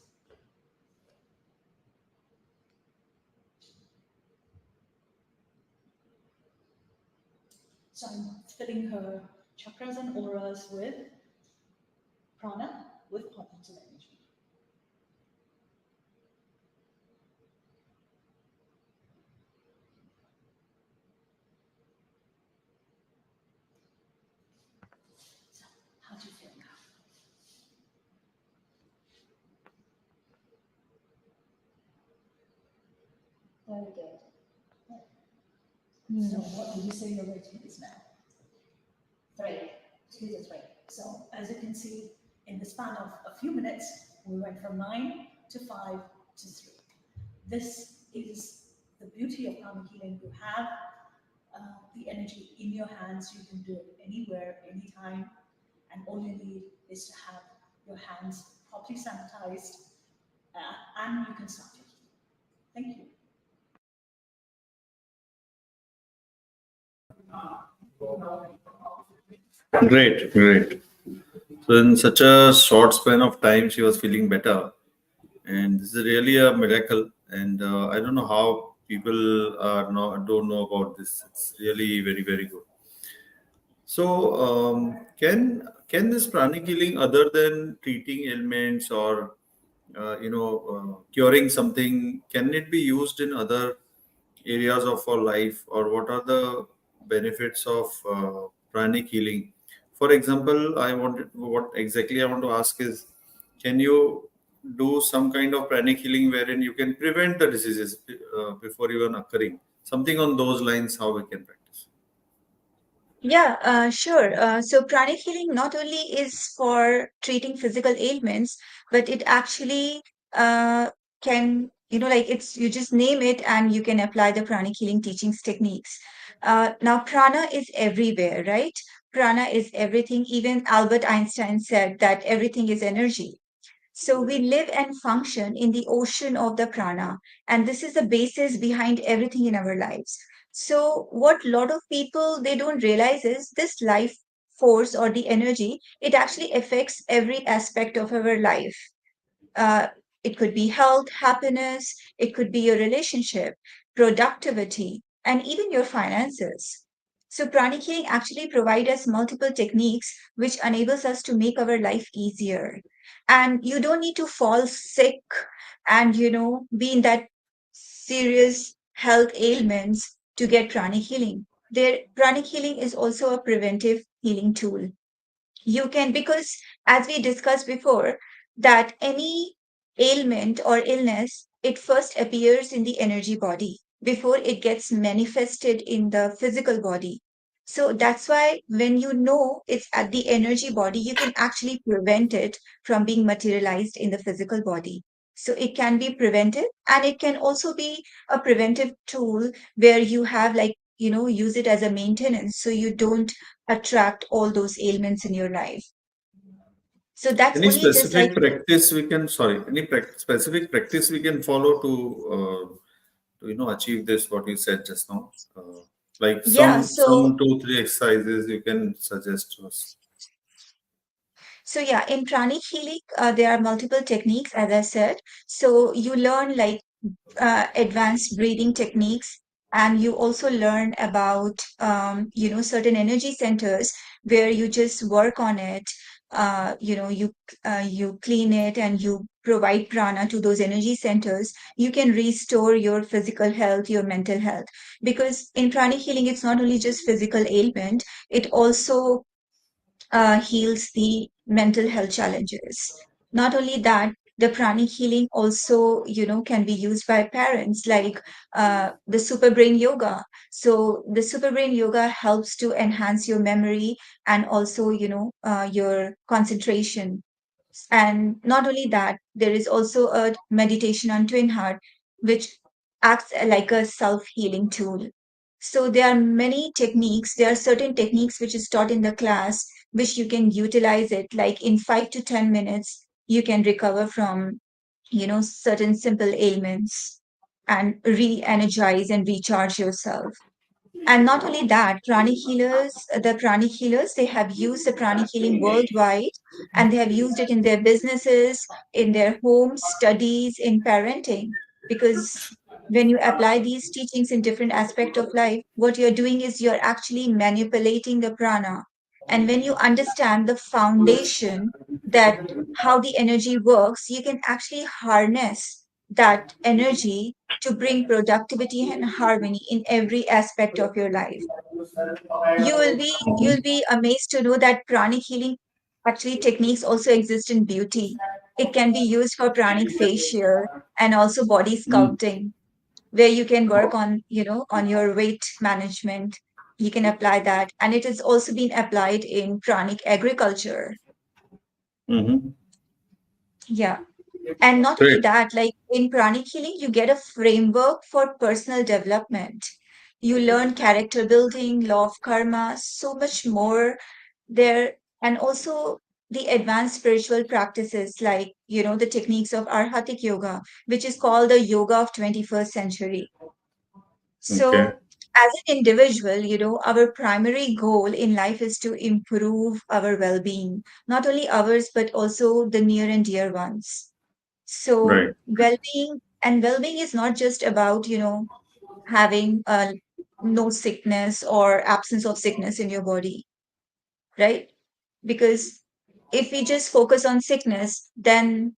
So I'm filling her chakras and auras with prana, with positive energy. So, how do you feel now? Very good. So what would you say your rating is now? 3. 2 to 3. So as you can see, in the span of a few minutes, we went from 9 to 5 to 3. This is the beauty of prana healing. You have the energy in your hands. You can do it anywhere, anytime, and all you need is to have your hands properly sanitized, and you can start your healing. Thank you. Great, great. So in such a short span of time, she was feeling better, and this is really a miracle. And I don't know how people don't know about this. It's really very, very good. So can this pranic healing, other than treating ailments or curing something, can it be used in other areas of our life, or what are the benefits of pranic healing? For example, what exactly I want to ask is, can you do some kind of pranic healing wherein you can prevent the diseases before even occurring? Something on those lines, how we can practice. Yeah, sure. So pranic healing not only is for treating physical ailments, but it actually can, like you just name it and you can apply the pranic healing teachings techniques. Now, prana is everywhere, right? Prana is everything. Even Albert Einstein said that everything is energy. So we live and function in the ocean of the prana, and this is the basis behind everything in our lives. So what a lot of people they don't realize is this life force or the energy, it actually affects every aspect of our life. Uh, it could be health, happiness, it could be your relationship, productivity, and even your finances. So pranic healing actually provide us multiple techniques which enables us to make our life easier. And you don't need to fall sick and be in that serious health ailments to get pranic healing. There, pranic healing is also a preventive healing tool. You can, because as we discussed before, that any ailment or illness, it first appears in the energy body before it gets manifested in the physical body. So that's why when you know it's at the energy body, you can actually prevent it from being materialized in the physical body. So it can be prevented, and it can also be a preventive tool where you have, like, use it as a maintenance so you don't attract all those ailments in your life. So that's Any only just like, specific practice we can, sorry, any specific practice we can follow to achieve this, what you said just now? Like yeah. some 2 3 exercises you can suggest to us. So yeah, in pranic healing, there are multiple techniques, as I said. So you learn like advanced breathing techniques, and you also learn about certain energy centers where you just work on it. You clean it and you provide prana to those energy centers. You can restore your physical health, your mental health, because in pranic healing, it's not only just physical ailment; it also heals the mental health challenges. Not only that, the pranic healing also, can be used by parents, like the super brain yoga. So the super brain yoga helps to enhance your memory and also, your concentration. And not only that, there is also a meditation on twin heart, which acts like a self-healing tool. So there are many techniques. There are certain techniques which is taught in the class, which you can utilize it. Like in 5 to 10 minutes, you can recover from, certain simple ailments and re-energize and recharge yourself. And not only that, the pranic healers, they have used the pranic healing worldwide, and they have used it in their businesses, in their homes, studies, in parenting. Because when you apply these teachings in different aspect of life, what you're doing is you're actually manipulating the prana. And when you understand the foundation, that how the energy works, you can actually harness that energy to bring productivity and harmony in every aspect of your life. You'll be amazed to know that pranic healing actually techniques also exist in beauty. It can be used for pranic facial and also body Mm. sculpting, where you can work on, on your weight management. You can apply that, and it has also been applied in pranic agriculture. Mm-hmm. Yeah. And not only Great. that, like in pranic healing, you get a framework for personal development. You learn character building, law of karma, so much more there. And also the advanced spiritual practices, like, the techniques of Arhatic yoga, which is called the yoga of 21st century. Okay. So as an individual, our primary goal in life is to improve our well-being, not only ours, but also the near and dear ones. So Right. well-being is not just about, having no sickness or absence of sickness in your body, right? Because if we just focus on sickness, then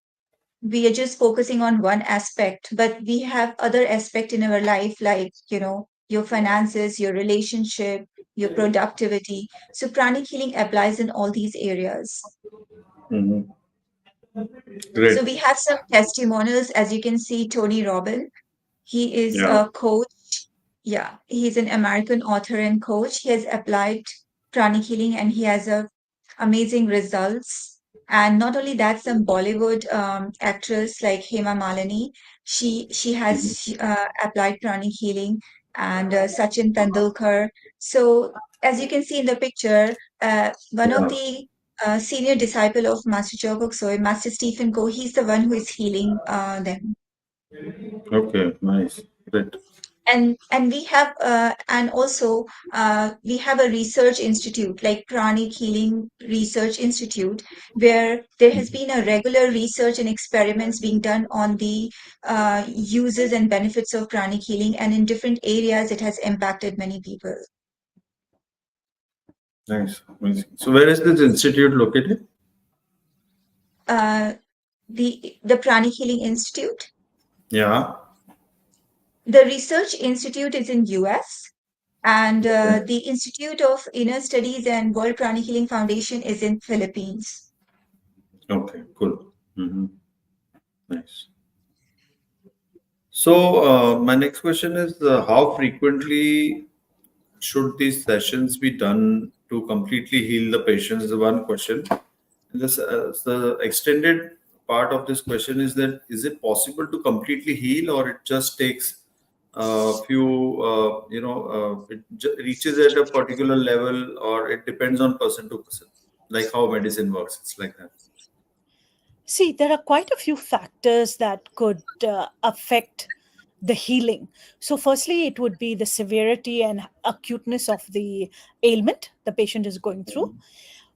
we are just focusing on one aspect, but we have other aspect in our life, like, your finances, your relationship, your productivity. So pranic healing applies in all these areas. Mm-hmm. So Great. we have some testimonials, as you can see, Tony Robbins. He is Yeah. a coach. Yeah, he's an American author and coach. He has applied pranic healing and he has amazing results. And not only that, some Bollywood actress like Hema Malini, she has Mm-hmm. applied pranic healing, and Sachin Tendulkar. So as you can see in the picture, one of the senior disciple of Master Choa Kok Soi, Master Stephen Ko, he's the one who is healing them. Okay, nice, great. And we have and also we have a research institute like Pranic Healing Research Institute, where there has been a regular research and experiments being done on the uses and benefits of pranic healing, and in different areas it has impacted many people. Nice, amazing. So, where is this institute located? uh, the Pranic Healing Institute, Yeah. the research institute is in US, and Okay. the Institute of Inner Studies and World Pranic Healing Foundation is in Philippines. Okay. Cool. Nice. So, my next question is, how frequently should these sessions be done to completely heal the patients? Is the one question. This, the extended part of this question is that, is it possible to completely heal, or it just takes a few, reaches at a particular level, or it depends on person to person, like how medicine works. It's like that. See, there are quite a few factors that could affect the healing. So, firstly, it would be the severity and acuteness of the ailment the patient is going through.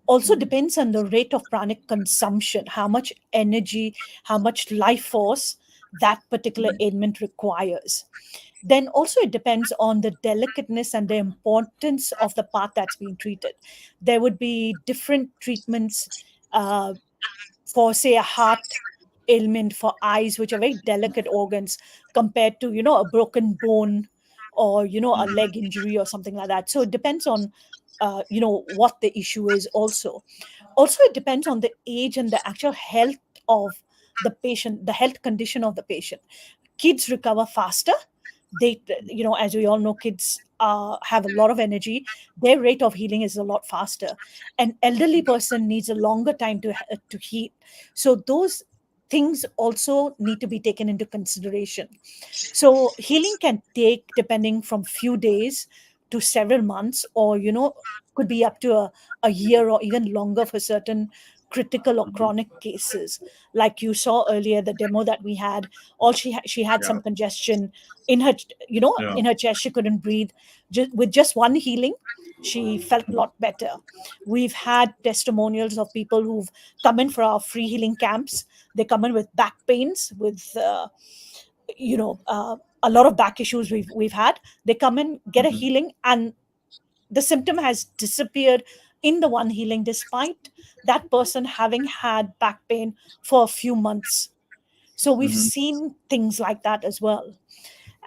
Also depends on the rate of pranic consumption, how much energy, how much life force that particular ailment requires. Then also it depends on the delicateness and the importance of the part that's being treated. There would be different treatments uh, for, say, a heart ailment, for eyes, which are very delicate organs, compared to, a broken bone, or, a leg injury or something like that. So it depends on what the issue is. Also it depends on the age and the actual health of the patient, the health condition of the patient. Kids recover faster. They, as we all know, kids have a lot of energy. Their rate of healing is a lot faster. An elderly person needs a longer time to heal. So those things also need to be taken into consideration. So healing can take, depending from few days to several months, or could be up to a year or even longer for certain critical or chronic cases. Like you saw earlier, the demo that we had, she had Yeah. some congestion in her, Yeah. in her chest. She couldn't breathe. With just one healing, she felt a lot better. We've had testimonials of people who've come in for our free healing camps. They come in with back pains, with a lot of back issues we've had. They come in, get a healing, and the symptom has disappeared in the one healing, despite that person having had back pain for a few months. So we've seen things like that as well.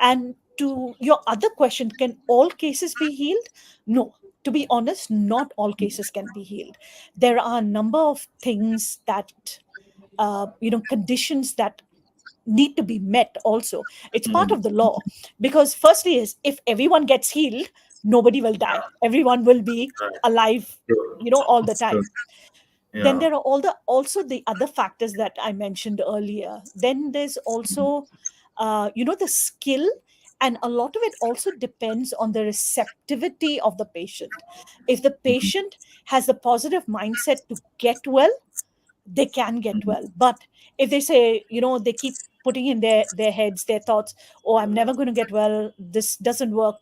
And to your other question, can all cases be healed? No. To be honest, not all cases can be healed. There are a number of things that, conditions that need to be met also. It's part of the law. Because firstly is, if everyone gets healed, nobody will die. Everyone will be Right. alive, Sure. all the Sure. time. Then Yeah. there are also the other factors that I mentioned earlier. Then there's also the skill, and a lot of it also depends on the receptivity of the patient. If the patient has the positive mindset to get well, they can get well. But if they say, they keep putting in their heads, their thoughts, oh, I'm never going to get well, this doesn't work,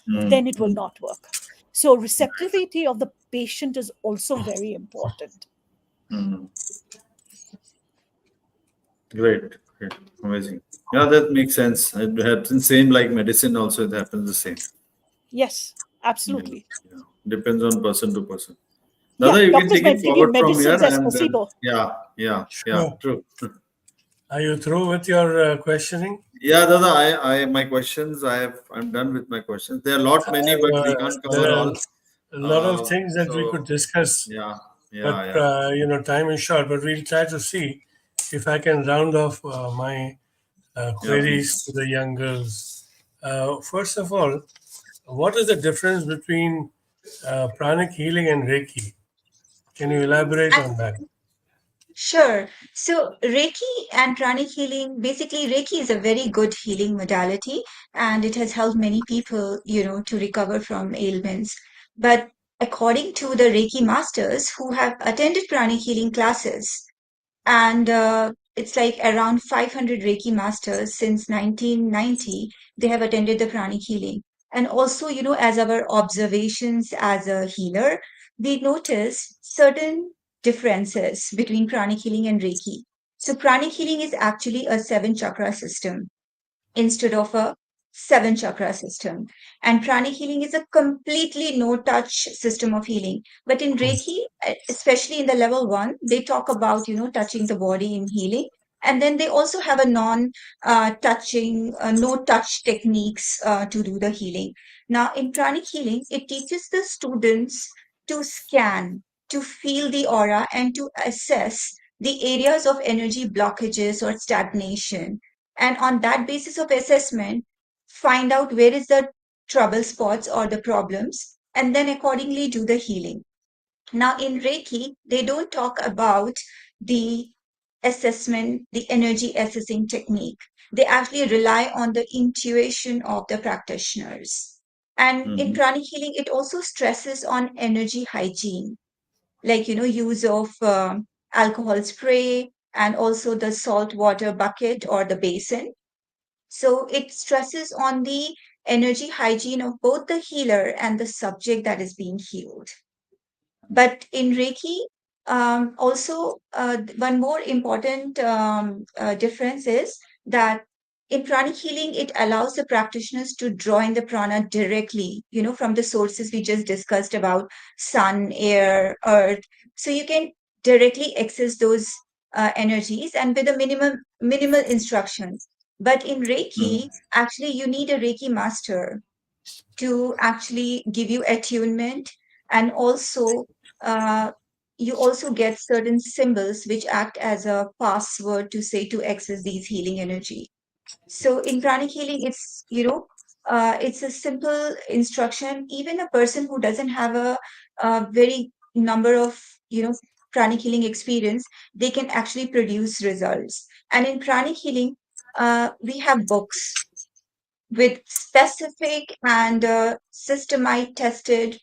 then it will not work. So receptivity of the patient is also very important. Great. Great. Amazing. Yeah, that makes sense. It happens same like medicine. Also, it happens the same. Yes, Yeah. absolutely. Yeah. Depends on person to person. Yeah, Dada, you can doctors take it might give you forward from here, medicines as and then placebo. yeah, Sure. true. Are you through with your questioning? Yeah, Dada, my questions. I'm done with my questions. There are a lot many, but we can't There cover are all. a lot of things that we could So discuss, yeah, but yeah, yeah, time is short. But we'll try to see if I can round off my yeah. queries to Please. the young girls. First of all, what is the difference between pranic healing and Reiki? Can you elaborate on that? Sure. So Reiki and pranic healing, basically Reiki is a very good healing modality and it has helped many people, to recover from ailments. But according to the Reiki masters who have attended pranic healing classes, and it's like around 500 Reiki masters since 1990, they have attended the pranic healing. And also, as our observations as a healer, we notice certain differences between pranic healing and Reiki. So, pranic healing is actually a seven chakra system instead of a seven chakra system. And pranic healing is a completely no touch system of healing. But in Reiki, especially in the level one, they talk about, touching the body in healing. And then they also have a touching, no touch techniques to do the healing. Now, in pranic healing, it teaches the students to scan, to feel the aura, and to assess the areas of energy blockages or stagnation, and on that basis of assessment find out where is the trouble spots or the problems, and then accordingly do the healing. Now in Reiki they don't talk about the assessment, the energy assessing technique. They actually rely on the intuition of the practitioners. And in Mhm. pranic healing it also stresses on energy hygiene, like use of alcohol spray and also the salt water bucket or the basin. So it stresses on the energy hygiene of both the healer and the subject that is being healed. But in Reiki, also one more important difference is that in pranic healing, it allows the practitioners to draw in the prana directly, from the sources we just discussed about sun, air, earth. So you can directly access those energies and with a minimal instructions. But in Mhm. Reiki, actually, you need a Reiki master to actually give you attunement, and also uh, you also get certain symbols which act as a password to say to access these healing energy. So in pranic healing it's a simple instruction. Even a person who doesn't have a very number of pranic healing experience, they can actually produce results. And in pranic healing we have books with specific and systemized tested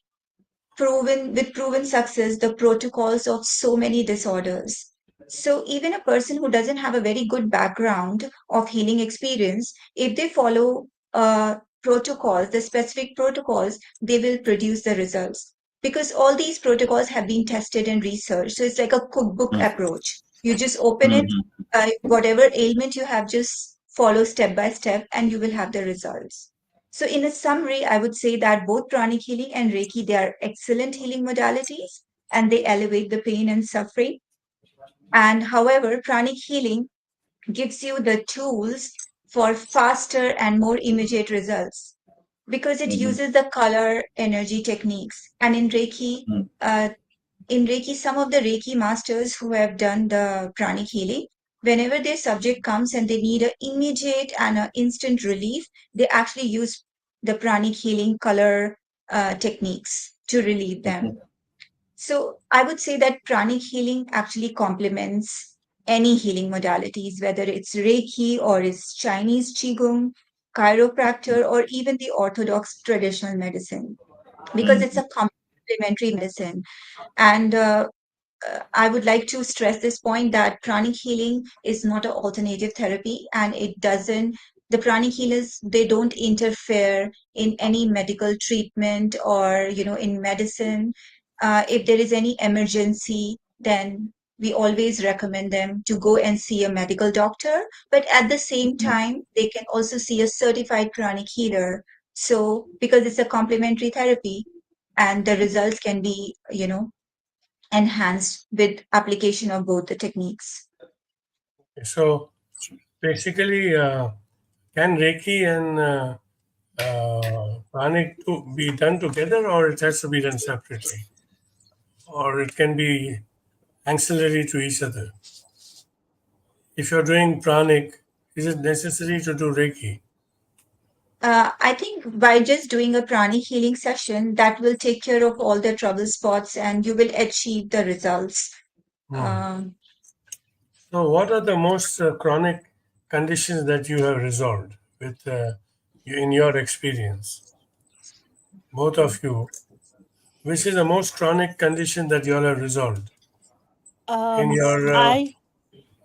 proven success the protocols of so many disorders. So even a person who doesn't have a very good background of healing experience, if they follow protocols, the specific protocols, they will produce the results, because all these protocols have been tested and researched. So it's like a cookbook approach. You just open it, Mhm. whatever ailment you have, just follow step by step and you will have the results. So, in a summary, I would say that both pranic healing and Reiki, they are excellent healing modalities and they elevate the pain and suffering. And however, pranic healing gives you the tools for faster and more immediate results because it Mhm. uses the color energy techniques. And Mhm. in Reiki, some of the Reiki masters who have done the pranic healing, whenever their subject comes and they need an immediate and an instant relief, they actually use the pranic healing color techniques to relieve them. Mhm. So I would say that pranic healing actually complements any healing modalities, whether it's Reiki or it's Chinese Qigong, chiropractor, or even the orthodox traditional medicine, because it's Mhm. a complementary medicine. And I would like to stress this point that pranic healing is not an alternative therapy, and the pranic healers, they don't interfere in any medical treatment or, in medicine. If there is any emergency, then we always recommend them to go and see a medical doctor. But at the same time, they can also see a certified pranic healer. So, because it's a complementary therapy, and the results can be, enhanced with application of both the techniques. So basically, can Reiki and pranic be done together, or it has to be done separately, or it can be ancillary to each other? If you're doing pranic, is it necessary to do Reiki? I think by just doing a pranic healing session, that will take care of all the trouble spots and you will achieve the results. Hmm. Um, So, what are the most chronic conditions that you have resolved with in your experience? Both of you, which is the most chronic condition that you all have resolved in your I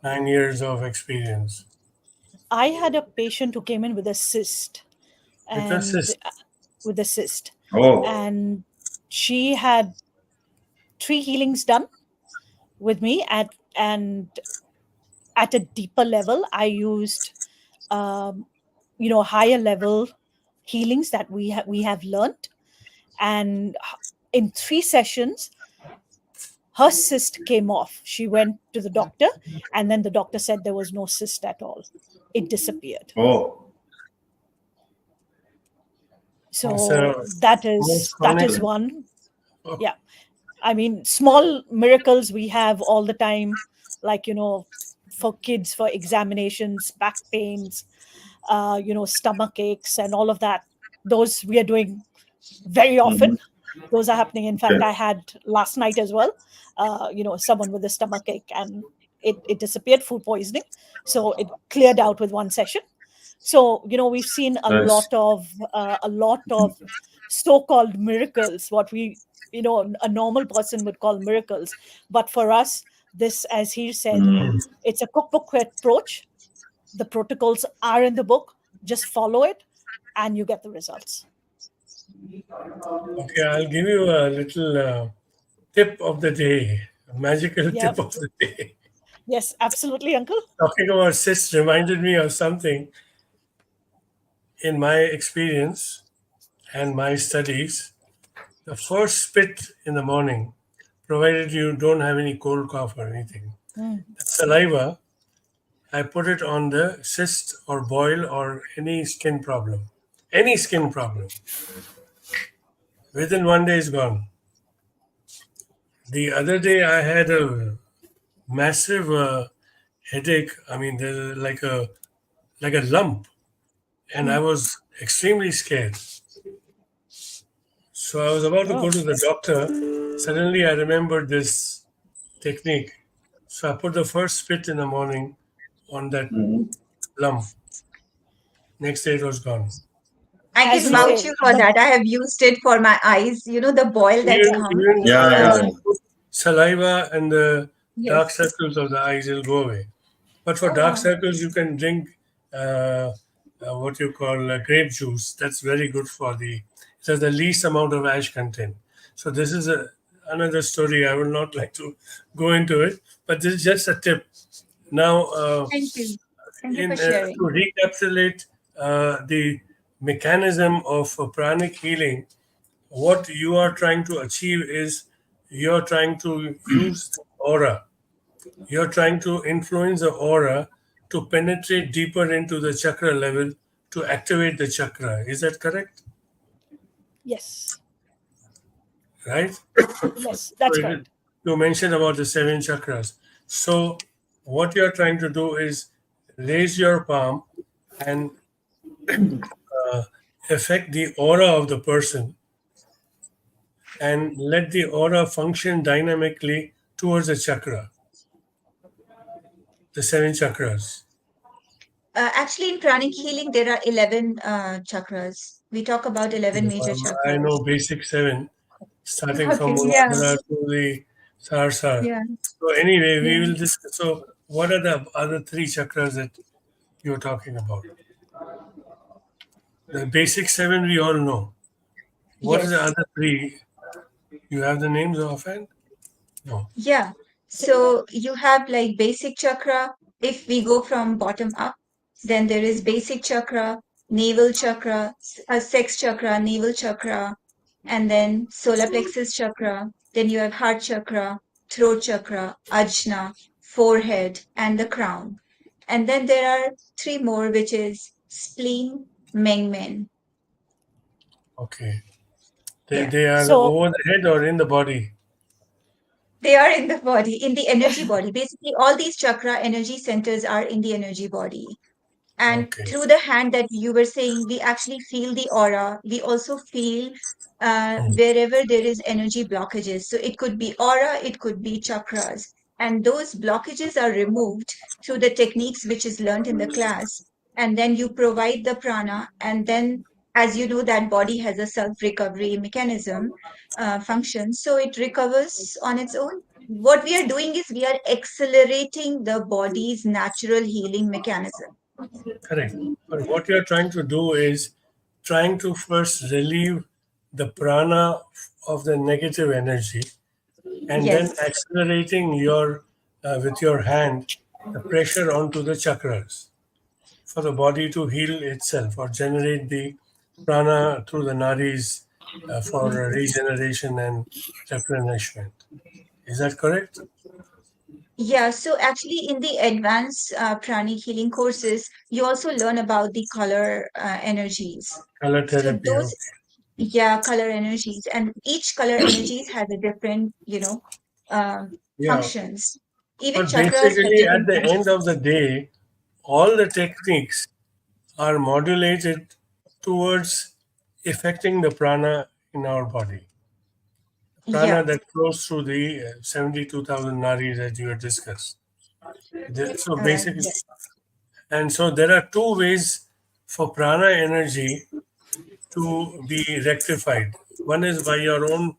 9 years of experience? I had a patient who came in with a cyst, With a and cyst. with a cyst, Oh, and she had 3 healings done with me and at a deeper level. I used higher level healings that we have learned, and in 3 sessions her cyst came off. She went to the doctor, and then the doctor said there was no cyst at all. It disappeared. oh, So So, that most is that chronic. is one. Oh, Yeah, I mean, small miracles we have all the time, like, for kids, for examinations, back pains, stomach aches, and all of that. Those we are doing very often. mhm, Those are happening. In fact, okay, I had last night as well, someone with a stomach ache, and it disappeared, food poisoning. So it cleared out with one session. So, we've seen nice. a lot of so-called miracles, what we, a normal person would call miracles. But for us, this, as he said, Mm, it's a cookbook approach. The protocols are in the book. Just follow it, and you get the results. okay, I'll give you a little tip of the day, a magical Yeah. tip of the day. Yes, absolutely, uncle. Talking about cysts reminded me of something in my experience and my studies. The first spit in the morning, provided you don't have any cold cough or anything, Mm. that saliva, I put it on the cyst or boil or any skin problem. Any skin problem. Within one day is gone. The other day I had a massive headache. I mean, there's like a lump, and I was extremely scared. So I was about to go Oh, to the doctor. Suddenly, I remembered this technique. So I put the first spit in the morning on that mhm. lump. Next day, it was gone. I as can we vouch say, you for that. I have used it for my eyes. You know, the boil that's come. Yeah, yeah, Uh, yeah. Saliva and the dark yes. circles of the eyes will go away. But for Oh, dark wow. circles, you can drink what you call grape juice. That's very good for the. It has the least amount of ash content. So this is another story. I will not like to go into it, but this is just a tip. Now, Thank you. Thank you for in to sharing. recapitulate the mechanism of pranic healing, what you are trying to achieve is you're trying to use the aura. You're trying to influence the aura to penetrate deeper into the chakra level to activate the chakra. Is that correct? yes, Right? yes, So that's correct. you mentioned about the 7 chakras. So what you're trying to do is raise your palm and uh, affect the aura of the person and let the aura function dynamically towards the chakra, the 7 chakras. Actually, in pranic healing, there are 11 chakras. We talk about 11 major I know chakras. basic 7, starting from Okay, yeah, Muladhara to the Sahasrara. yeah, So anyway, we yeah. will discuss. So what are the other 3 chakras that you're talking about? The basic 7 we all know. What are the Yes. other 3? You have the names offhand? No. Yeah. So you have like basic chakra. If we go from bottom up, then there is basic chakra, navel chakra, sex chakra, navel chakra, and then solar plexus chakra. Then you have heart chakra, throat chakra, ajna, forehead, and the crown. And then there are three more, which is spleen, mengmen. Okay. Yeah. They are So, over the head or in the body? They are in the body, in the energy body. Basically, all these chakra energy centers are in the energy body. And Okay. through the hand that you were saying, we actually feel the aura. We also feel Hmm. wherever there is energy blockages. So it could be aura, it could be chakras. and those blockages are removed through the techniques which is learned in the class, and then you provide the prana, and then, as you know, that body has a self-recovery mechanism function, so it recovers on its own. What we are doing is we are accelerating the body's natural healing mechanism. Correct. But what you're trying to do is trying to first relieve the prana of the negative energy, and then Yes. accelerating your with your hand the pressure onto the chakras for the body to heal itself or generate the prana through the nadis for regeneration and replenishment. Is that correct? Yeah, so actually, in the advanced pranic healing courses, you also learn about the color energies. Color So therapy. those, Okay. yeah, color energies, and each color energies has a different, Yeah. functions. Even But chakras have basically, at different the end functions. of the day, all the techniques are modulated towards affecting the prana in our body. Prana Yeah, that flows through the 72,000 nadis that you had discussed. So basically, yes. and so there are two ways for prana energy to be rectified. One is by your own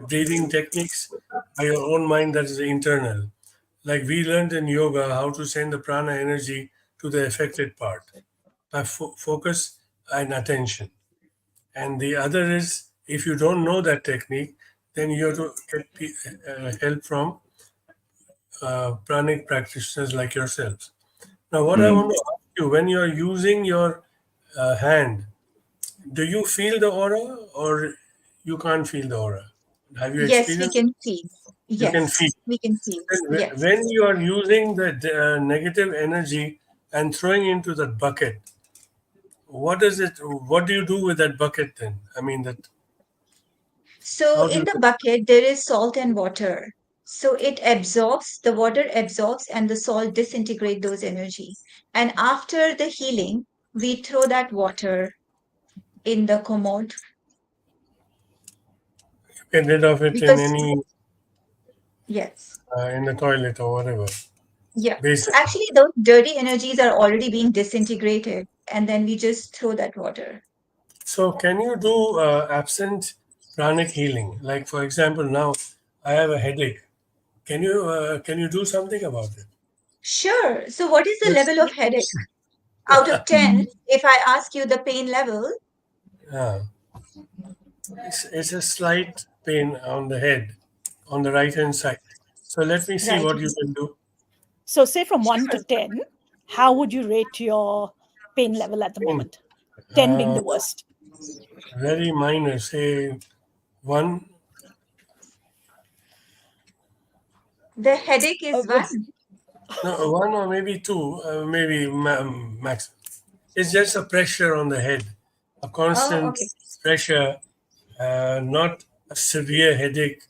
breathing techniques, by your own mind, that is internal. Like we learned in yoga how to send the prana energy to the affected part by focus and attention. And the other is if you don't know that technique, then you have to get help from pranic practitioners like yourselves. Now, what I want to ask you, when you're using your hand, do you feel the aura or you can't feel the aura? Have you Yes, we experienced it? can feel. You can feel. Yes, we can feel. Then Yes. when you are using the negative energy and throwing into that bucket, what is it? What do you do with that bucket then? I mean, that So how do in you? the bucket, there is salt and water. So it absorbs, the water absorbs, and the salt disintegrate those energy. And after the healing, we throw that water in the commode Get rid of it in because, any yes, in the toilet or whatever. yeah. Basically. Actually, those dirty energies are already being disintegrated, and then we just throw that water. So can you do absent pranic healing? Like for example, now I have a headache. Can you do something about it? Sure. So what is the Yes. level of headache? Out of 10, if I ask you the pain level, Yeah. It's a slight pain on the head, on the right hand side. So let me see right? what you can do. So, say from 1 to Sure. 10, how would you rate your pain level at the Pain. moment? 10 being the worst. Very minor. Say one. The headache is Would, one. No, one or maybe two, maybe max. It's just a pressure on the head, a Oh, constant okay. pressure, not a severe headache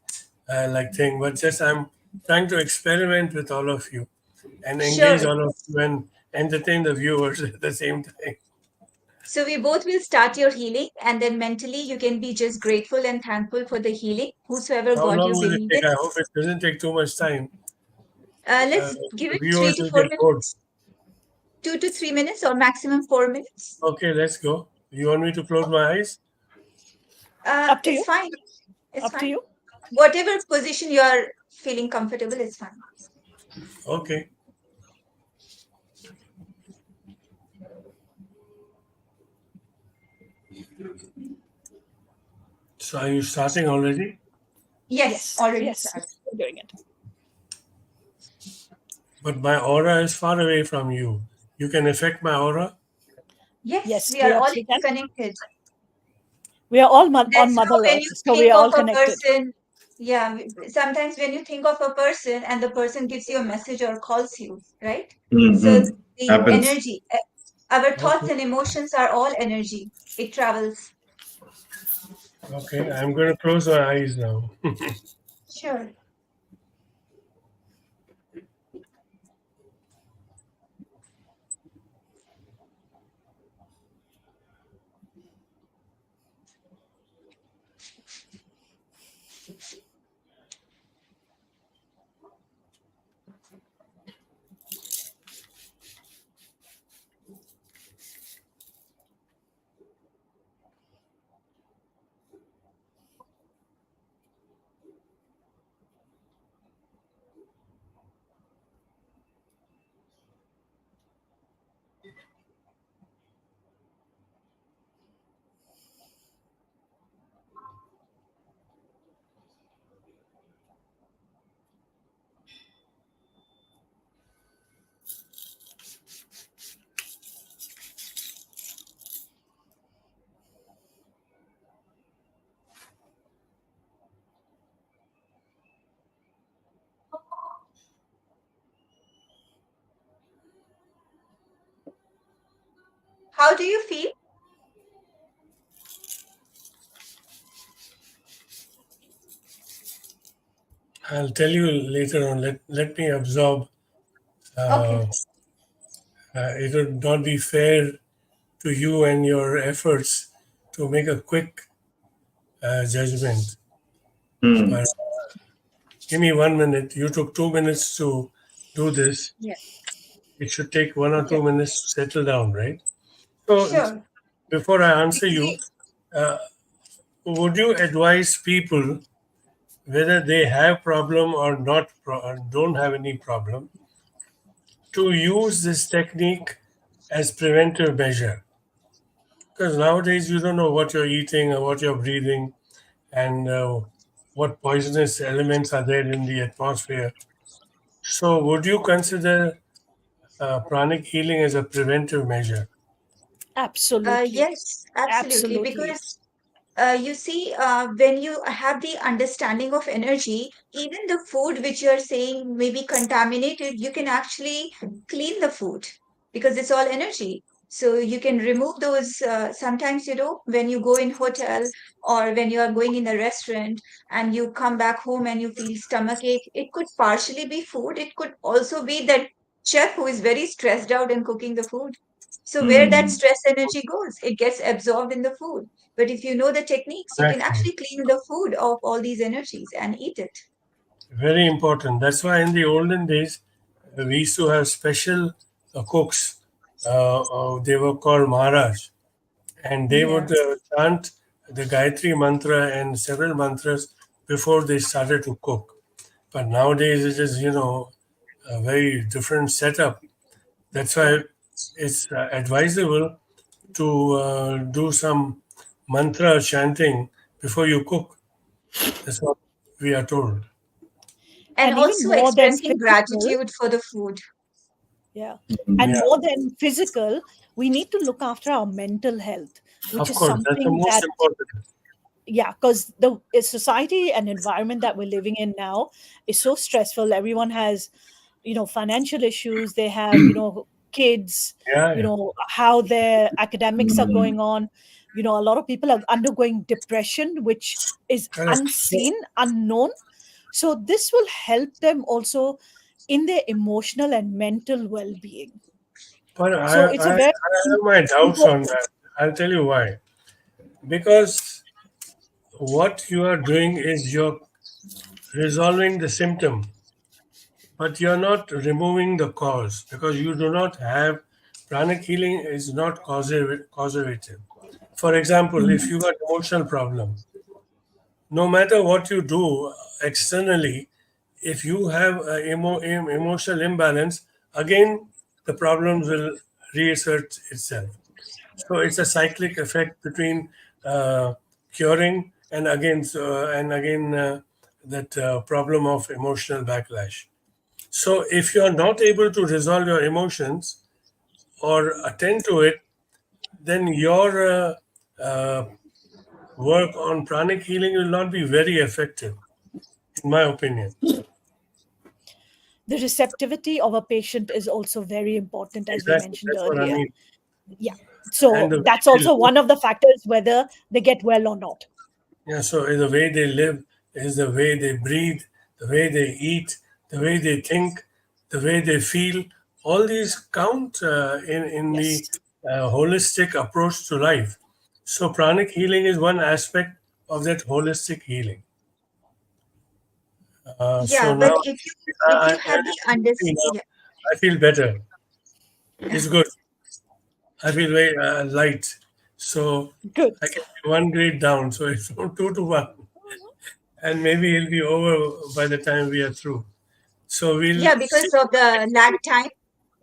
like thing, but just I'm trying to experiment with all of you and engage Sure. all of you and entertain the viewers at the same time. So we both will start your healing, and then mentally you can be just grateful and thankful for the healing, whosoever How God long you will it believe take? in. I hope it doesn't take too much time. Let's give The it three viewers to will four get bored. minutes, 2 to 3 minutes, or maximum 4 minutes. Okay, let's go. You want me to close my eyes? up to It's you. fine. It's Up to fine. you. Whatever position you are feeling comfortable is fine. Okay. So are you starting already? Yes, Yes. already Yes. started. We're doing it. But my aura is far away from you. You can affect my aura? Yes, Yes, we are all we can. connected. We are all on That's how Mother when Earth, you so we think are of all a connected. person, yeah, sometimes when you think of a person and the person gives you a message or calls you, right? So the Happens. energy, our thoughts Okay. and emotions are all energy. It travels. Okay. I'm going to close my eyes now. Sure. How do you feel? I'll tell you later on. Let me absorb. Okay. It would not be fair to you and your efforts to make a quick judgment. Hmm. But give me 1 minute. You took 2 minutes to do this. Yeah. It should take 1 or 2 Yeah. minutes to settle down, right? So Sure. before I answer you, Actually, uh, would you advise people whether they have problem or not or don't have any problem to use this technique as preventive measure? Because nowadays you don't know what you're eating or what you're breathing and what poisonous elements are there in the atmosphere. So would you consider pranic healing as a preventive measure? Absolutely. yes, absolutely. Absolutely. Because you see, when you have the understanding of energy, even the food which you're saying may be contaminated, you can actually clean the food because it's all energy. So you can remove those. Sometimes, when you go in hotel or when you are going in a restaurant and you come back home and you feel stomach ache, it could partially be food. It could also be that chef who is very stressed out in cooking the food. So where that Hmm. stress energy goes, it gets absorbed in the food. But if you know the techniques, you can Exactly. actually clean the food of all these energies and eat it. Very important. That's why in the olden days, we used to have special cooks. They were called Maharaj, and they Yeah. would chant the Gayatri mantra and several mantras before they started to cook. But nowadays, it is, a very different setup. That's why it's advisable to do some mantra chanting before you cook. That's what we are told. And And even also more than expressing physical, gratitude for the food. yeah. And Hmm. Yeah, more than physical, we need to look after our mental health, which of is course, that's the something most that, important. yeah, because the society and environment that we're living in now is so stressful. Everyone has, financial issues. They have, kids, Yeah, yeah. how their academics are Hmm. going on. A lot of people are undergoing depression, which is Correct. unseen, unknown. So this will help them also in their emotional and mental well-being. But So it's a I very have my doubts on important. that. I'll tell you why. Because what you are doing is you're resolving the symptom, but you're not removing the cause because you do not have pranic healing is not causative. For example, if you got emotional problem, no matter what you do externally, if you have an emotional imbalance, again the problems will reassert itself. So it's a cyclic effect between curing and again that problem of emotional backlash. So if you are not able to resolve your emotions or attend to it, then your uh, work on pranic healing will not be very effective, in my opinion. The receptivity of a patient is also very important, as we Exactly, mentioned that's what I earlier. mean. Yeah. And So the way that's they also live, one of the factors whether they get well or not. yeah, so the way they live is the way they breathe, the way they eat, the way they think, the way they feel. All these count in the Yes. holistic approach to life. So pranic healing is one aspect of that holistic healing. So Yeah, but now if you have the now yeah, I feel better. It's good. I feel very light. So Good. I can be one grade down. So it's from 2 to 1. And maybe it'll be over by the time we are through. So we'll yeah, see. because of the lag time,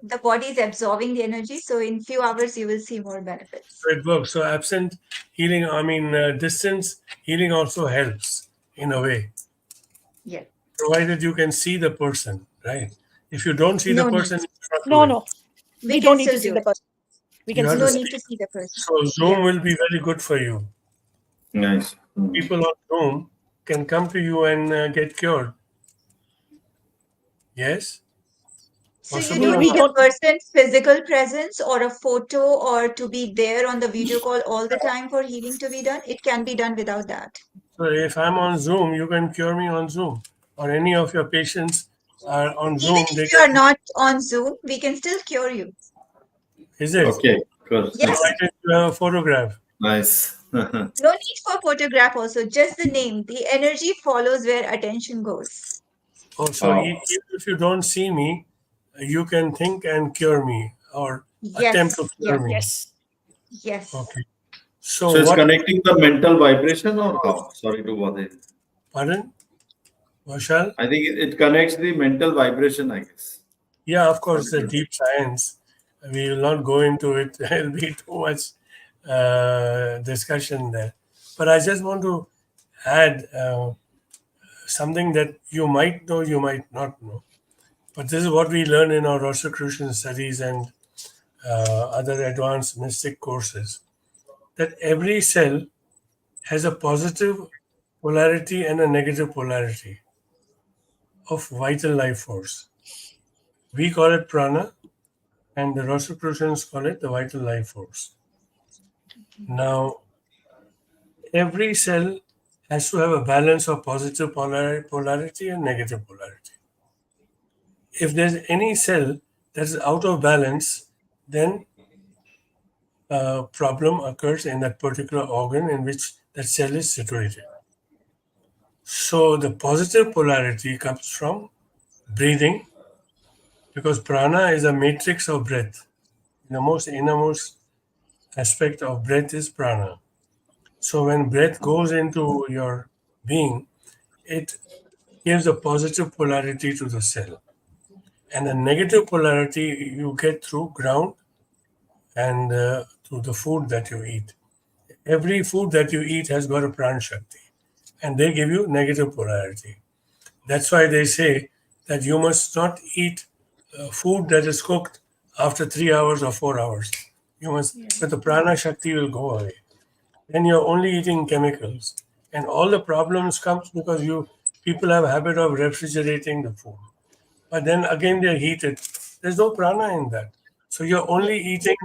the body is absorbing the energy. So in few hours, you will see more benefits. So it works. So absent healing, I mean, distance healing also helps in a way, Yeah. provided you can see the person, right? If you don't see the No need. person, you cannot do No, it. no. We We can don't need to still see do the it. person. We You can have see to No the need speak. to see the person. So Yeah. Zoom will be very good for you. Nice. Hmm. People on Zoom can come to you and get cured. Yes? So you Possible don't or we need not? a don't. person's physical presence or a photo or to be there on the video call all the time for healing to be done. It can be done without that. So if I'm on Zoom, you can cure me on Zoom, or any of your patients are on Even Zoom. if They you are can. not on Zoom, we can still cure you. Is it? Okay, cool. So Yes. why did you have a photograph? Nice. No need for photograph also, just the name. The energy follows where attention goes. Oh, so Wow. even if you don't see me, you can think and cure me, or attempt to Yes, cure yes, me. Yes. yes. Okay. So So it's what? connecting the mental vibration or how? Sorry to bother you. Pardon, Vashal? I think it connects the mental vibration, I guess. Yeah, of course, Sorry the to- deep science. We will not go into it. There'll be too much discussion there. But I just want to add something that you might know, you might not know. But this is what we learn in our Rosicrucian studies and other advanced mystic courses, that every cell has a positive polarity and a negative polarity of vital life force. We call it prana, and the Rosicrucians call it the vital life force. Now, every cell has to have a balance of positive polarity and negative polarity. If there's any cell that is out of balance, then a problem occurs in that particular organ in which that cell is situated. So the positive polarity comes from breathing, because prana is a matrix of breath. The most innermost aspect of breath is prana. So when breath goes into your being, it gives a positive polarity to the cell. And the negative polarity you get through ground and through the food that you eat. Every food that you eat has got a pran shakti, and they give you negative polarity. That's why they say that you must not eat food that is cooked after 3 hours or 4 hours. You must, but the prana shakti will go away. Then you're only eating chemicals, and all the problems comes because you people have a habit of refrigerating the food. But then again they're heated. There's no prana in that. So you're Yes. only eating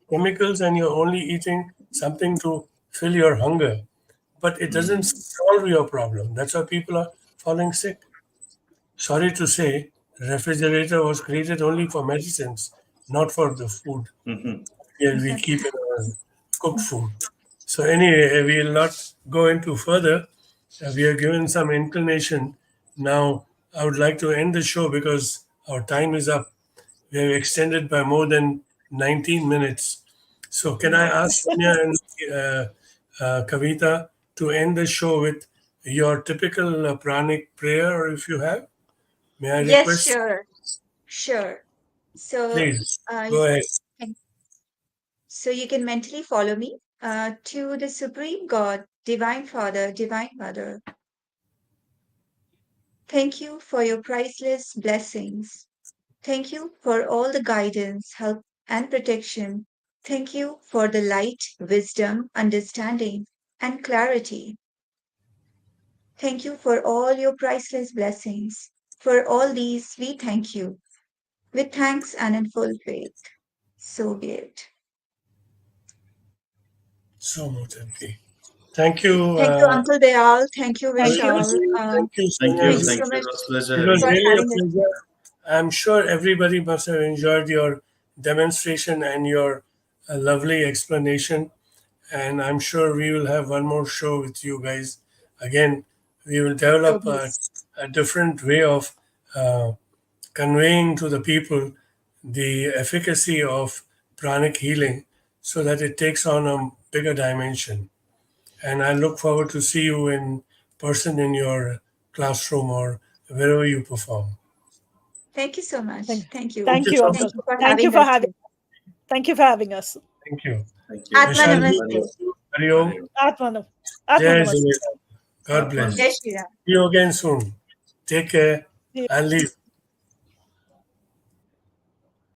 chemicals and you're only eating something to fill your hunger. But it doesn't solve your problem. That's why people are falling sick. Sorry to say, refrigerator was created only for medicines, not for the food. Mhm. Yeah, we keep it cooked food. So anyway, we will not go into further. We are given some inclination. Now, I would like to end the show because our time is up. We have extended by more than 19 minutes. So can I ask Sonia and Kavita to end the show with your typical pranic prayer, or if you have? May I Yes, request? sure, sure. So, Please, uh, go ahead. so you can mentally follow me to the Supreme God, Divine Father, Divine Mother. Thank you for your priceless blessings. Thank you for all the guidance, help, and protection. Thank you for the light, wisdom, understanding, and clarity. Thank you for all your priceless blessings. For all these, we thank you with thanks and in full faith. So be it. So much happy. Thank you. Thank you, Uncle Dayal. Thank you, Thank you. Vishal. Thank you, Thank Sonia you. Thank you ji. so Thank you. much It was a pleasure It was having for you. really a having us. pleasure. I'm sure everybody must have enjoyed your demonstration and your lovely explanation. And I'm sure we will have one more show with you guys. Again, we will So develop be it. a different way of uh, conveying to the people the efficacy of pranic healing so that it takes on a bigger dimension. And I look forward to see you in person in your classroom or wherever you perform. Thank you so much. Thank, Thank you. Thank thank you you, so Thank Uncle. much. you for Thank you having for us having. here. Thank you for having us. Thank you. Thank you. Atma Vishal ji, Namaste. Hari Om. Atmanam. Atmanam. Jai Namaste. Jai. God Atman. bless. Jai Shri Ram. See you again soon. Take care. See you. I'll leave.